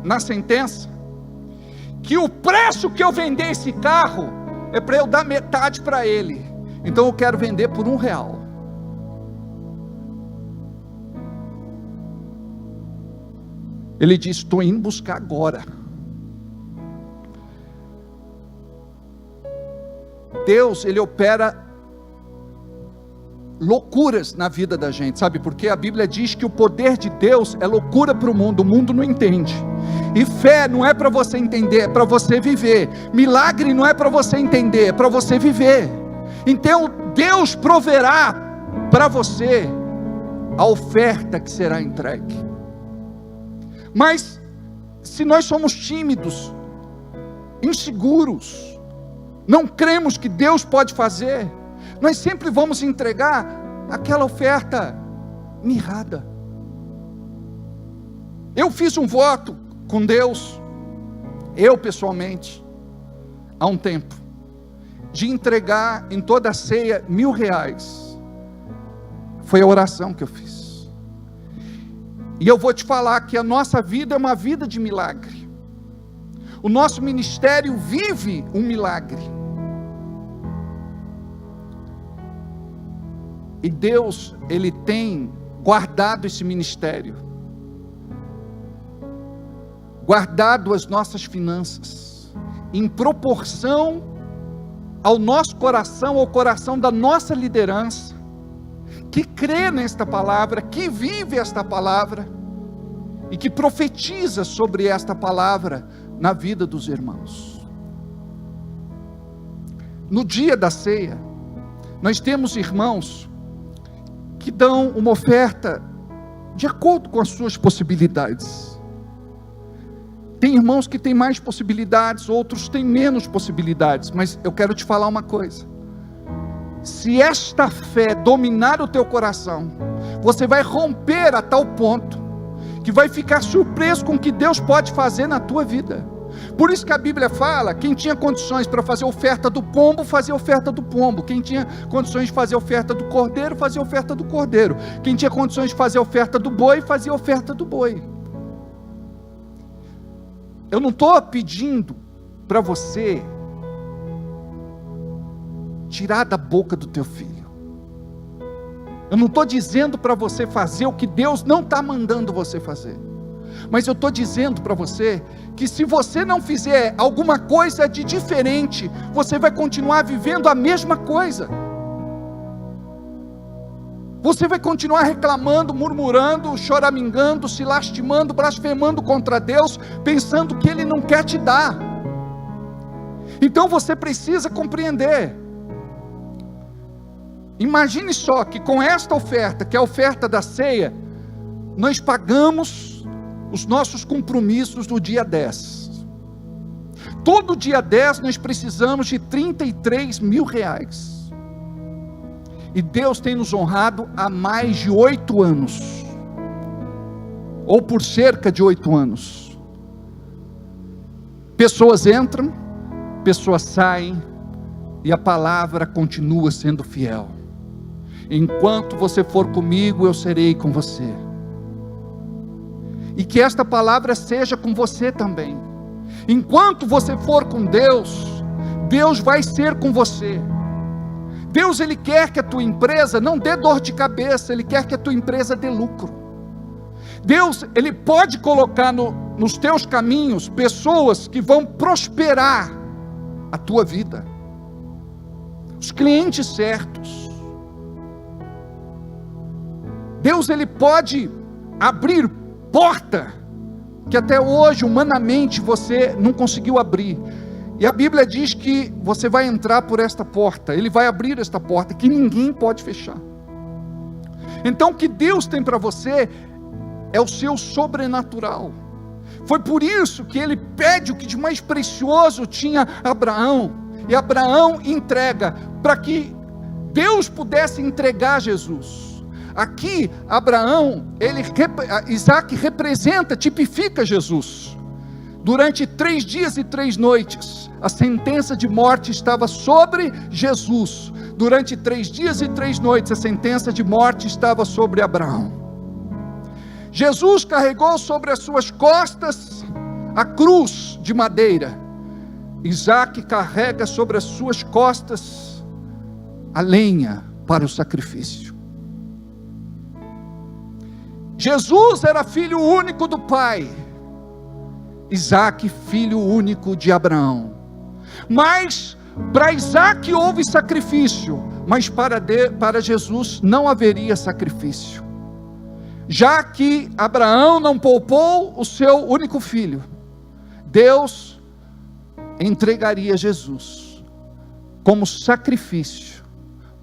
na sentença que o preço que eu vender esse carro é para eu dar metade para ele, então eu quero vender por R$1. Ele disse: estou indo buscar agora. Deus, Ele opera loucuras na vida da gente, sabe por quê? A Bíblia diz que o poder de Deus é loucura para o mundo não entende. E fé não é para você entender, é para você viver. Milagre não é para você entender, é para você viver. Então Deus proverá para você a oferta que será entregue. Mas se nós somos tímidos, inseguros, não cremos que Deus pode fazer, nós sempre vamos entregar aquela oferta mirrada. Eu fiz um voto com Deus, eu pessoalmente, há um tempo, de entregar em toda a ceia R$1.000. Foi a oração que eu fiz. E eu vou te falar que a nossa vida é uma vida de milagre. O nosso ministério vive um milagre. E Deus, Ele tem guardado esse ministério, guardado as nossas finanças, em proporção ao nosso coração, ao coração da nossa liderança, que crê nesta palavra, que vive esta palavra, e que profetiza sobre esta palavra na vida dos irmãos. No dia da ceia, nós temos irmãos que dão uma oferta de acordo com as suas possibilidades. Tem irmãos que têm mais possibilidades, outros têm menos possibilidades, mas eu quero te falar uma coisa: se esta fé dominar o teu coração, você vai romper a tal ponto, que vai ficar surpreso com o que Deus pode fazer na tua vida. Por isso que a Bíblia fala: quem tinha condições para fazer oferta do pombo, fazia oferta do pombo. Quem tinha condições de fazer oferta do cordeiro, fazia oferta do cordeiro. Quem tinha condições de fazer oferta do boi, fazia oferta do boi. Eu não estou pedindo para você tirar da boca do teu filho. Eu não estou dizendo para você fazer o que Deus não está mandando você fazer. Mas eu estou dizendo para você que se você não fizer alguma coisa de diferente, você vai continuar vivendo a mesma coisa. Você vai continuar reclamando, murmurando, choramingando, se lastimando, blasfemando contra Deus, pensando que Ele não quer te dar. Então você precisa compreender. Imagine só que com esta oferta, que é a oferta da ceia, nós pagamos os nossos compromissos do dia 10. Todo dia 10 nós precisamos de R$33.000. E Deus tem nos honrado há mais de 8 anos, ou por cerca de 8 anos. Pessoas entram, pessoas saem, e a palavra continua sendo fiel. Enquanto você for comigo, eu serei com você. E que esta palavra seja com você também. Enquanto você for com Deus, Deus vai ser com você. Deus, Ele quer que a tua empresa não dê dor de cabeça, Ele quer que a tua empresa dê lucro. Deus, Ele pode colocar nos teus caminhos pessoas que vão prosperar a tua vida. Os clientes certos. Deus, Ele pode abrir porta que até hoje, humanamente, você não conseguiu abrir. E a Bíblia diz que você vai entrar por esta porta. Ele vai abrir esta porta que ninguém pode fechar. Então o que Deus tem para você é o seu sobrenatural. Foi por isso que Ele pede o que de mais precioso tinha Abraão. E Abraão entrega, para que Deus pudesse entregar Jesus. Aqui, Isaac representa, tipifica Jesus. Durante 3 dias e 3 noites, a sentença de morte estava sobre Jesus. Durante 3 dias e 3 noites, a sentença de morte estava sobre Abraão. Jesus carregou sobre as suas costas a cruz de madeira. Isaac carrega sobre as suas costas a lenha para o sacrifício. Jesus era filho único do Pai. Isaac, filho único de Abraão. Mas para Isaac houve sacrifício, mas para Jesus não haveria sacrifício. Já que Abraão não poupou o seu único filho, Deus entregaria Jesus como sacrifício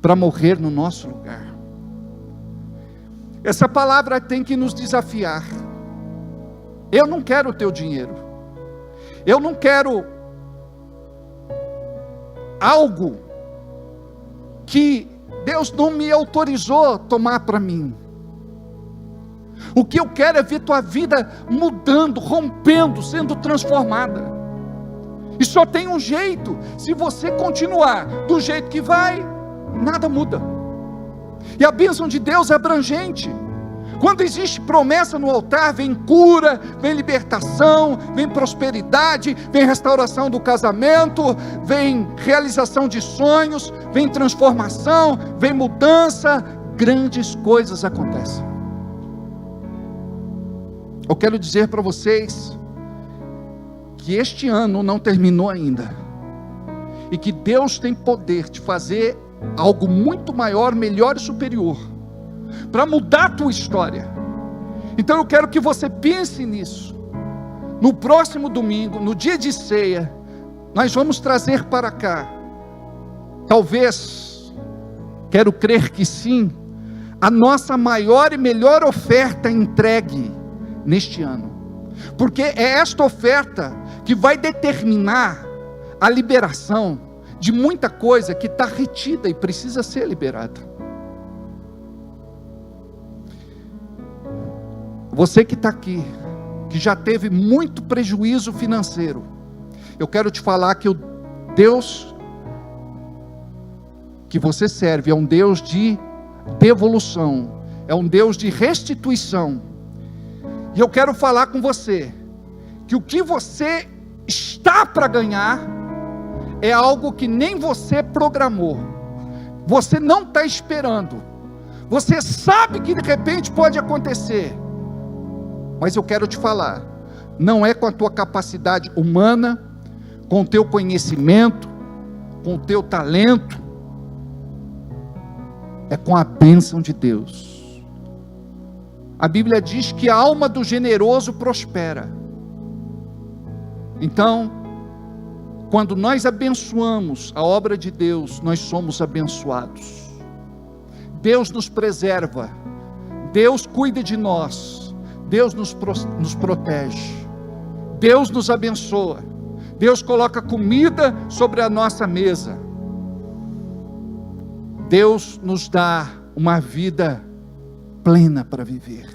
para morrer no nosso lugar. Essa palavra tem que nos desafiar. Eu não quero o teu dinheiro. Eu não quero algo que Deus não me autorizou a tomar para mim. O que eu quero é ver tua vida mudando, rompendo, sendo transformada. E só tem um jeito: se você continuar do jeito que vai, nada muda. E a bênção de Deus é abrangente. Quando existe promessa no altar, vem cura, vem libertação, vem prosperidade, vem restauração do casamento, vem realização de sonhos, vem transformação, vem mudança, grandes coisas acontecem. Eu quero dizer para vocês que este ano não terminou ainda, e que Deus tem poder de fazer algo muito maior, melhor e superior, para mudar a tua história. Então eu quero que você pense nisso. No próximo domingo, no dia de ceia, nós vamos trazer para cá, talvez, quero crer que sim, a nossa maior e melhor oferta entregue neste ano, porque é esta oferta que vai determinar a liberação de muita coisa que está retida e precisa ser liberada. Você que está aqui, que já teve muito prejuízo financeiro, eu quero te falar que o Deus que você serve é um Deus de devolução, é um Deus de restituição. E eu quero falar com você que o que você está para ganhar é algo que nem você programou. Você não está esperando. Você sabe que de repente pode acontecer. Mas eu quero te falar, não é com a tua capacidade humana, com o teu conhecimento, com o teu talento, é com a bênção de Deus. A Bíblia diz que a alma do generoso prospera. Então, quando nós abençoamos a obra de Deus, nós somos abençoados. Deus nos preserva, Deus cuida de nós, Deus nos protege, Deus nos abençoa, Deus coloca comida sobre a nossa mesa, Deus nos dá uma vida plena para viver.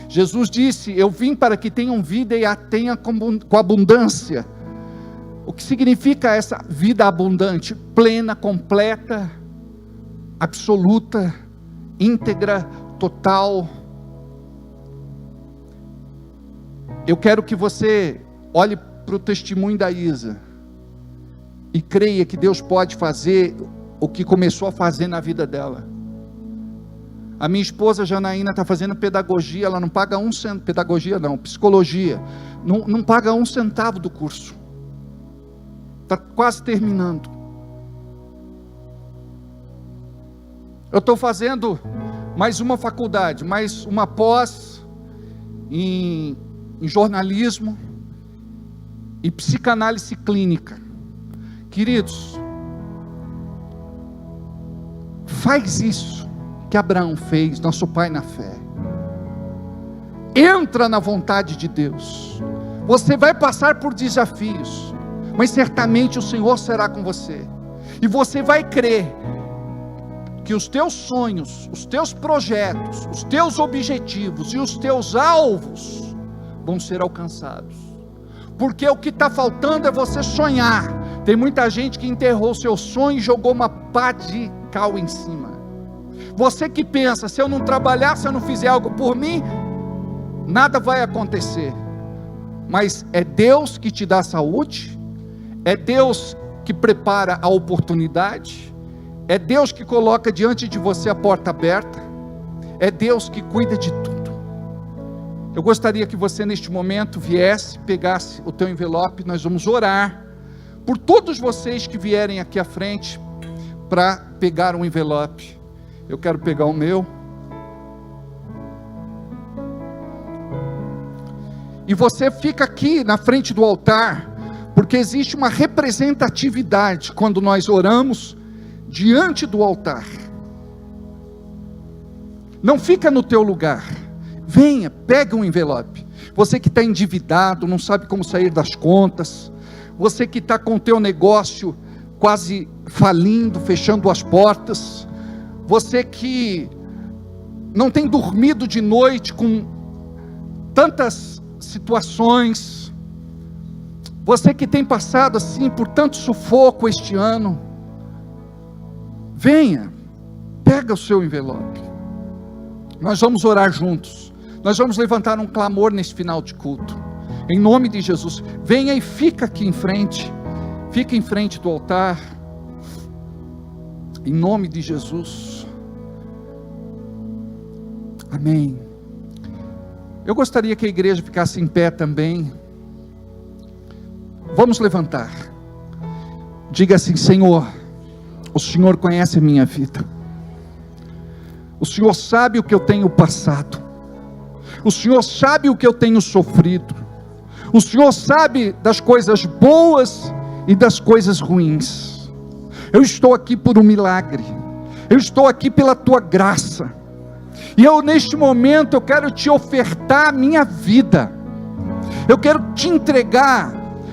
Jesus disse: eu vim para que tenham vida e a tenham com abundância. O que significa essa vida abundante? Plena, completa, absoluta, íntegra, total. Eu quero que você olhe para o testemunho da Isa e creia que Deus pode fazer o que começou a fazer na vida dela. A minha esposa Janaína está fazendo pedagogia, ela não paga um centavo, pedagogia não, psicologia, não paga um centavo do curso, está quase terminando. Eu estou fazendo mais uma faculdade, mais uma pós em jornalismo e psicanálise clínica. Queridos, faz isso que Abraão fez, nosso pai na fé. Entra na vontade de Deus. Você vai passar por desafios, mas certamente o Senhor será com você. E você vai crer que os teus sonhos, os teus projetos, os teus objetivos e os teus alvos vão ser alcançados. Porque o que está faltando é você sonhar. Tem muita gente que enterrou seu sonho e jogou uma pá de cal em cima. Você que pensa, se eu não trabalhar, se eu não fizer algo por mim, nada vai acontecer. Mas é Deus que te dá saúde, é Deus que prepara a oportunidade, é Deus que coloca diante de você a porta aberta, é Deus que cuida de tudo. Eu gostaria que você neste momento viesse, pegasse o teu envelope, nós vamos orar por todos vocês que vierem aqui à frente para pegar um envelope. Eu quero pegar o meu. E você fica aqui na frente do altar, porque existe uma representatividade quando nós oramos diante do altar. Não fica no teu lugar. Venha, pega um envelope. Você que está endividado, não sabe como sair das contas. Você que está com o teu negócio quase falindo, fechando as portas. Você que não tem dormido de noite com tantas situações. Você que tem passado assim por tanto sufoco este ano. Venha, pega o seu envelope. Nós vamos orar juntos. Nós vamos levantar um clamor nesse final de culto. Em nome de Jesus. Venha e fica aqui em frente. Fica em frente do altar. Em nome de Jesus. Amém. Eu gostaria que a igreja ficasse em pé também. Vamos levantar. Diga assim: Senhor, o Senhor conhece a minha vida. O Senhor sabe o que eu tenho passado. O Senhor sabe o que eu tenho sofrido. O Senhor sabe das coisas boas e das coisas ruins. Eu estou aqui por um milagre. Eu estou aqui pela tua graça. E eu neste momento eu quero te ofertar a minha vida. Eu quero te entregar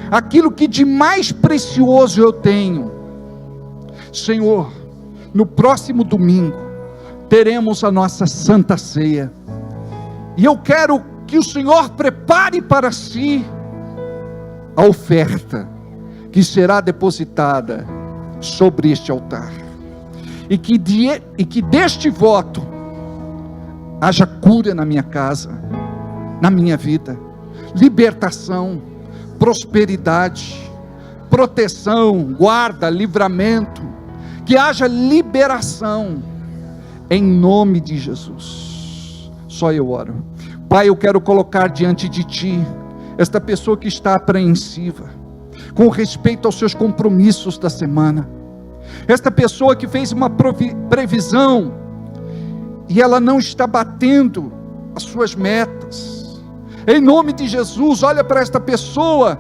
aquilo que de mais precioso eu tenho. Senhor, no próximo domingo teremos a nossa Santa Ceia. E eu quero que o Senhor prepare para si a oferta que será depositada sobre este altar. E que deste voto haja cura na minha casa, na minha vida, libertação, prosperidade, proteção, guarda, livramento, que haja liberação, em nome de Jesus. Só eu oro. Pai, eu quero colocar diante de Ti esta pessoa que está apreensiva com respeito aos seus compromissos da semana, esta pessoa que fez uma previsão e ela não está batendo as suas metas. Em nome de Jesus, olha para esta pessoa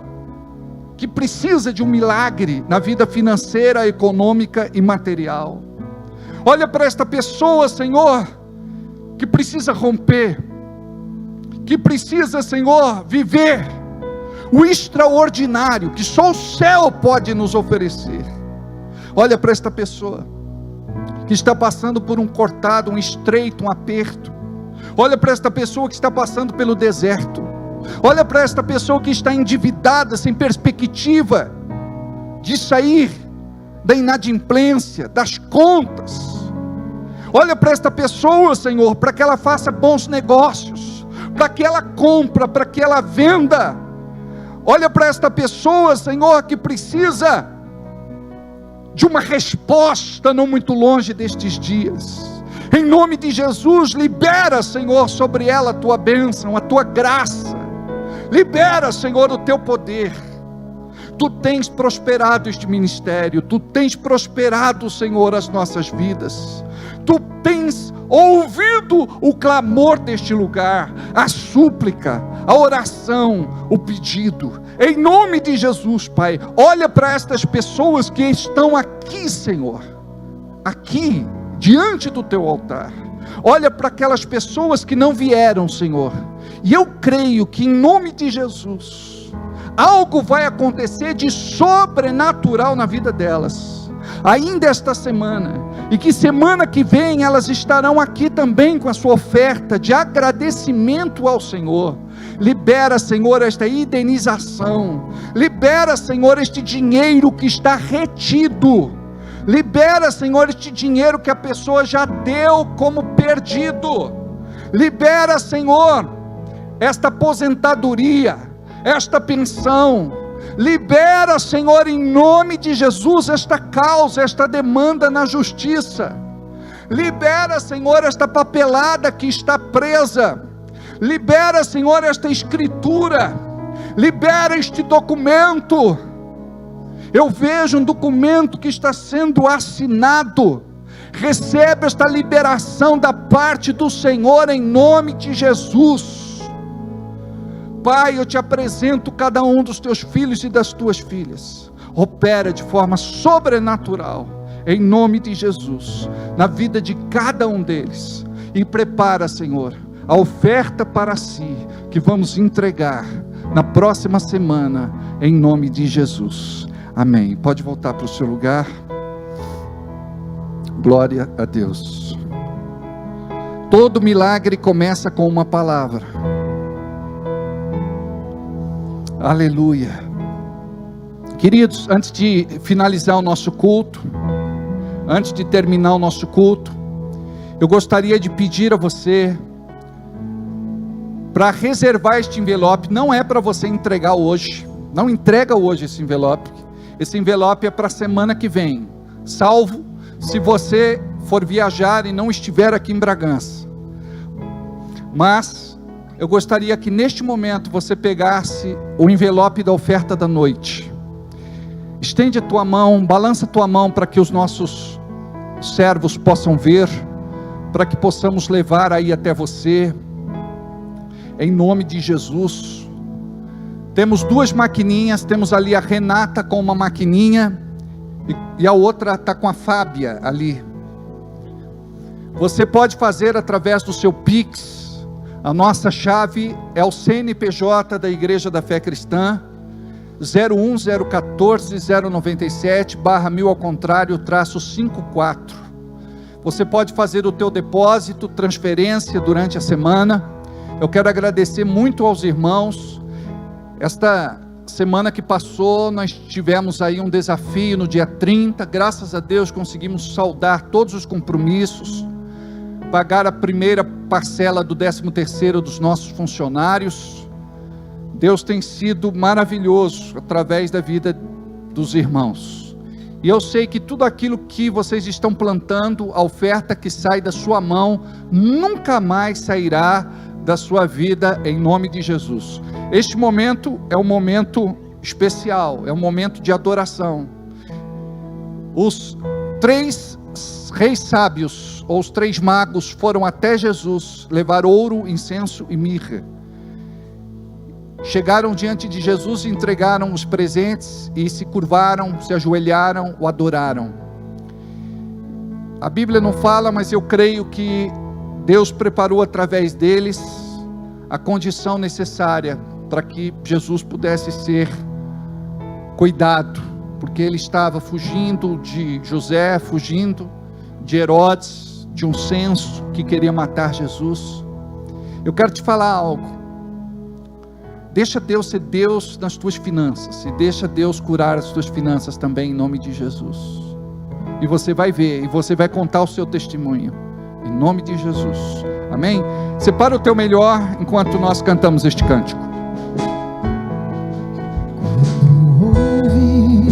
que precisa de um milagre na vida financeira, econômica e material. Olha para esta pessoa, Senhor, que precisa romper, que precisa, Senhor, viver o extraordinário que só o céu pode nos oferecer. Olha para esta pessoa que está passando por um cortado, um estreito, um aperto. Olha para esta pessoa que está passando pelo deserto. Olha para esta pessoa que está endividada, sem perspectiva de sair da inadimplência, das contas. Olha para esta pessoa, Senhor, para que ela faça bons negócios, para que ela compre, para que ela venda. Olha para esta pessoa, Senhor, que precisa de uma resposta não muito longe destes dias. Em nome de Jesus, libera, Senhor, sobre ela a tua bênção, a tua graça. Libera, Senhor, o teu poder. Tu tens prosperado este ministério, Tu tens prosperado, Senhor, as nossas vidas. Tu tens ouvido o clamor deste lugar, a súplica, a oração, o pedido. Em nome de Jesus, Pai, olha para estas pessoas que estão aqui, Senhor, aqui, diante do Teu altar. Olha para aquelas pessoas que não vieram, Senhor, e eu creio que em nome de Jesus, algo vai acontecer de sobrenatural na vida delas, ainda esta semana, e que semana que vem elas estarão aqui também com a sua oferta de agradecimento ao Senhor. Libera, Senhor, esta indenização, libera, Senhor, este dinheiro que está retido, libera, Senhor, este dinheiro que a pessoa já deu como perdido, libera, Senhor, esta aposentadoria, esta pensão, libera, Senhor, em nome de Jesus, esta causa, esta demanda na justiça, libera, Senhor, esta papelada que está presa, libera, Senhor, esta escritura, libera este documento. Eu vejo um documento que está sendo assinado, recebe esta liberação da parte do Senhor em nome de Jesus. Pai, eu te apresento cada um dos teus filhos e das tuas filhas. Opera de forma sobrenatural, em nome de Jesus, na vida de cada um deles. E prepara, Senhor, a oferta para si, que vamos entregar na próxima semana, em nome de Jesus. Amém. Pode voltar para o seu lugar. Glória a Deus. Todo milagre começa com uma palavra. Aleluia. Queridos, antes de finalizar o nosso culto, antes de terminar o nosso culto, eu gostaria de pedir a você para reservar este envelope. Não é para você entregar hoje, não entrega hoje esse envelope. Esse envelope é para a semana que vem, salvo se você for viajar e não estiver aqui em Bragança. Mas eu gostaria que neste momento você pegasse o envelope da oferta da noite. Estende a tua mão, balança a tua mão para que os nossos servos possam ver, para que possamos levar aí até você, em nome de Jesus. Temos duas maquininhas, temos ali a Renata com uma maquininha, e a outra está com a Fábia ali. Você pode fazer através do seu Pix. A nossa chave é o CNPJ da Igreja da Fé Cristã, 01014-097/1000 ao contrário, -54. Você pode fazer o teu depósito, transferência durante a semana. Eu quero agradecer muito aos irmãos. Esta semana que passou, nós tivemos aí um desafio no dia 30, graças a Deus conseguimos saldar todos os compromissos, pagar a primeira parcela do 13º dos nossos funcionários. Deus tem sido maravilhoso através da vida dos irmãos, e eu sei que tudo aquilo que vocês estão plantando, a oferta que sai da sua mão, nunca mais sairá da sua vida, em nome de Jesus. Este momento é um momento especial, é um momento de adoração. Os 3 reis sábios, ou os 3 magos, foram até Jesus levar ouro, incenso e mirra. Chegaram diante de Jesus, entregaram os presentes e se curvaram, se ajoelharam, o adoraram. A Bíblia não fala, mas eu creio que Deus preparou através deles a condição necessária para que Jesus pudesse ser cuidado, porque ele estava fugindo de José, fugindo de Herodes, de um censo que queria matar Jesus. Eu quero te falar algo. Deixa Deus ser Deus nas tuas finanças, e deixa Deus curar as tuas finanças também, em nome de Jesus. E você vai ver, e você vai contar o seu testemunho, em nome de Jesus. Amém? Separa o teu melhor enquanto nós cantamos este cântico. Ouvi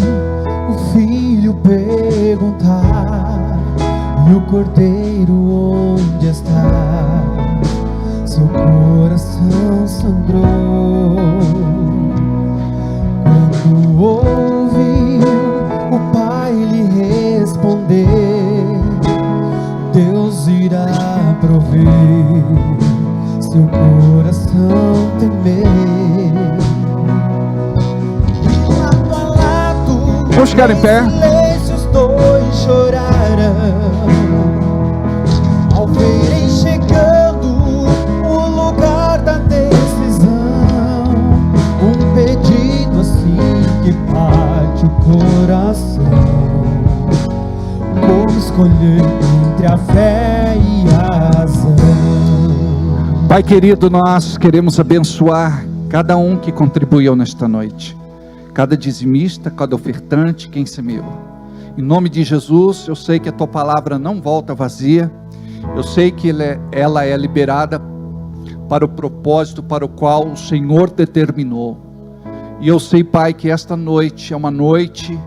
o filho perguntar, e o cordeiro onde está? Seu coração sangrou. Quando ouviu o pai lhe responder, Deus irá prover, seu coração temer. Lado a lado, vamos ficar em pé. Em silêncio os dois chorarão, ao verem chegando o lugar da decisão. Um pedido assim que bate o coração. Como escolher entre a fé e a razão? Pai querido, nós queremos abençoar cada um que contribuiu nesta noite, cada dizimista, cada ofertante, quem semeou. Em nome de Jesus, eu sei que a tua palavra não volta vazia, eu sei que ela é liberada para o propósito para o qual o Senhor determinou. E eu sei, Pai, que esta noite é uma noite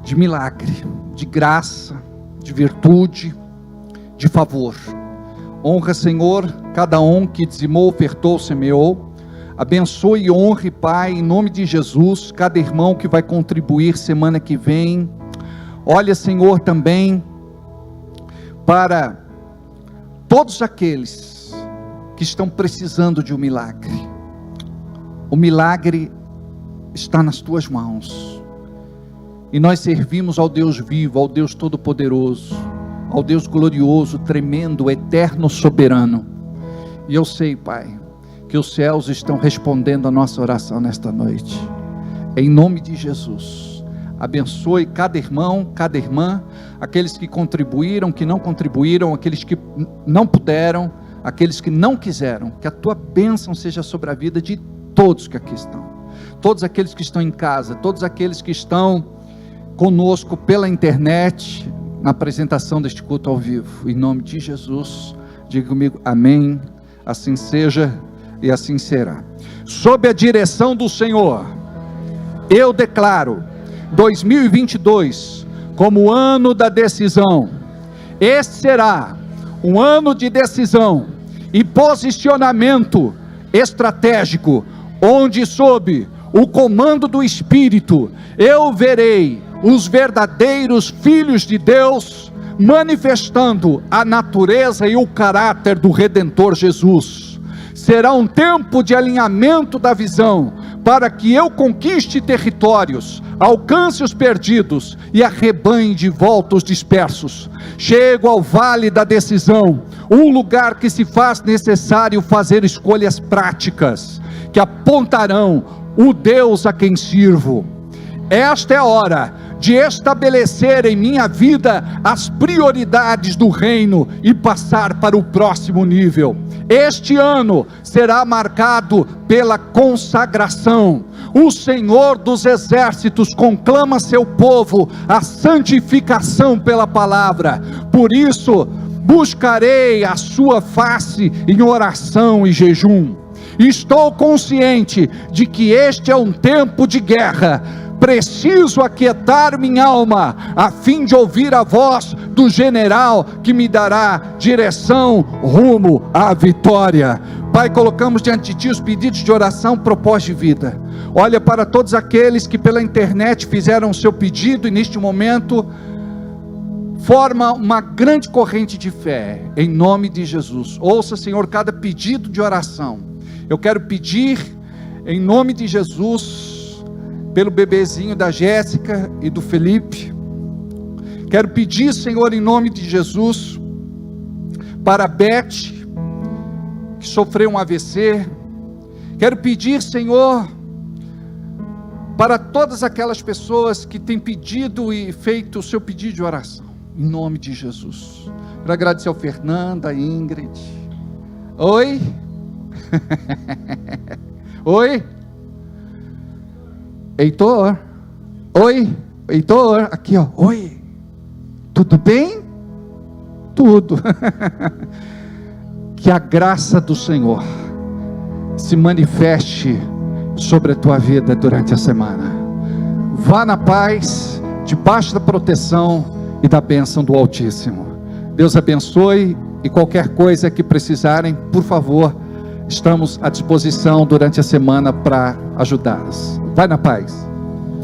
de milagre, de graça, de virtude, de favor. Honra, Senhor, cada um que dizimou, ofertou, semeou. Abençoe e honre, Pai, em nome de Jesus, cada irmão que vai contribuir semana que vem. Olha, Senhor, também para todos aqueles que estão precisando de um milagre. O milagre está nas tuas mãos. E nós servimos ao Deus vivo, ao Deus todo-poderoso, ao Deus glorioso, tremendo, eterno, soberano. E eu sei, Pai, que os céus estão respondendo a nossa oração nesta noite. Em nome de Jesus, abençoe cada irmão, cada irmã, aqueles que contribuíram, que não contribuíram, aqueles que não puderam, aqueles que não quiseram. Que a tua bênção seja sobre a vida de todos que aqui estão. Todos aqueles que estão em casa, todos aqueles que estão conosco pela internet, na apresentação deste culto ao vivo, em nome de Jesus, diga comigo, amém, assim seja e assim será. Sob a direção do Senhor, eu declaro 2022 como o ano da decisão. Este será um ano de decisão e posicionamento estratégico, onde sob o comando do Espírito, eu verei os verdadeiros filhos de Deus manifestando a natureza e o caráter do Redentor Jesus. Será um tempo de alinhamento da visão, para que eu conquiste territórios, alcance os perdidos e arrebanhe de volta os dispersos. Chego ao vale da decisão, um lugar que se faz necessário fazer escolhas práticas, que apontarão o Deus a quem sirvo. Esta é a hora de estabelecer em minha vida as prioridades do reino e passar para o próximo nível. Este ano será marcado pela consagração. O Senhor dos exércitos conclama seu povo a santificação pela palavra. Por isso, buscarei a sua face em oração e jejum. Estou consciente de que este é um tempo de guerra. Preciso aquietar minha alma, a fim de ouvir a voz do general que me dará direção rumo à vitória. Pai, colocamos diante de Ti os pedidos de oração, propósito de vida. Olha para todos aqueles que pela internet fizeram o seu pedido e neste momento forma uma grande corrente de fé, em nome de Jesus. Ouça, Senhor, cada pedido de oração. Eu quero pedir, em nome de Jesus, pelo bebezinho da Jéssica e do Felipe. Quero pedir, Senhor, em nome de Jesus, para a Beth, que sofreu um AVC. Quero pedir, Senhor, para todas aquelas pessoas que têm pedido e feito o seu pedido de oração, em nome de Jesus. Quero agradecer ao Fernando, a Ingrid. Oi? Oi? Heitor? Oi? Heitor? Aqui, ó. Oi? Tudo bem? Tudo. Que a graça do Senhor se manifeste sobre a tua vida durante a semana. Vá na paz, debaixo da proteção e da bênção do Altíssimo. Deus abençoe, e qualquer coisa que precisarem, por favor, estamos à disposição durante a semana para ajudá-los. Vai na paz.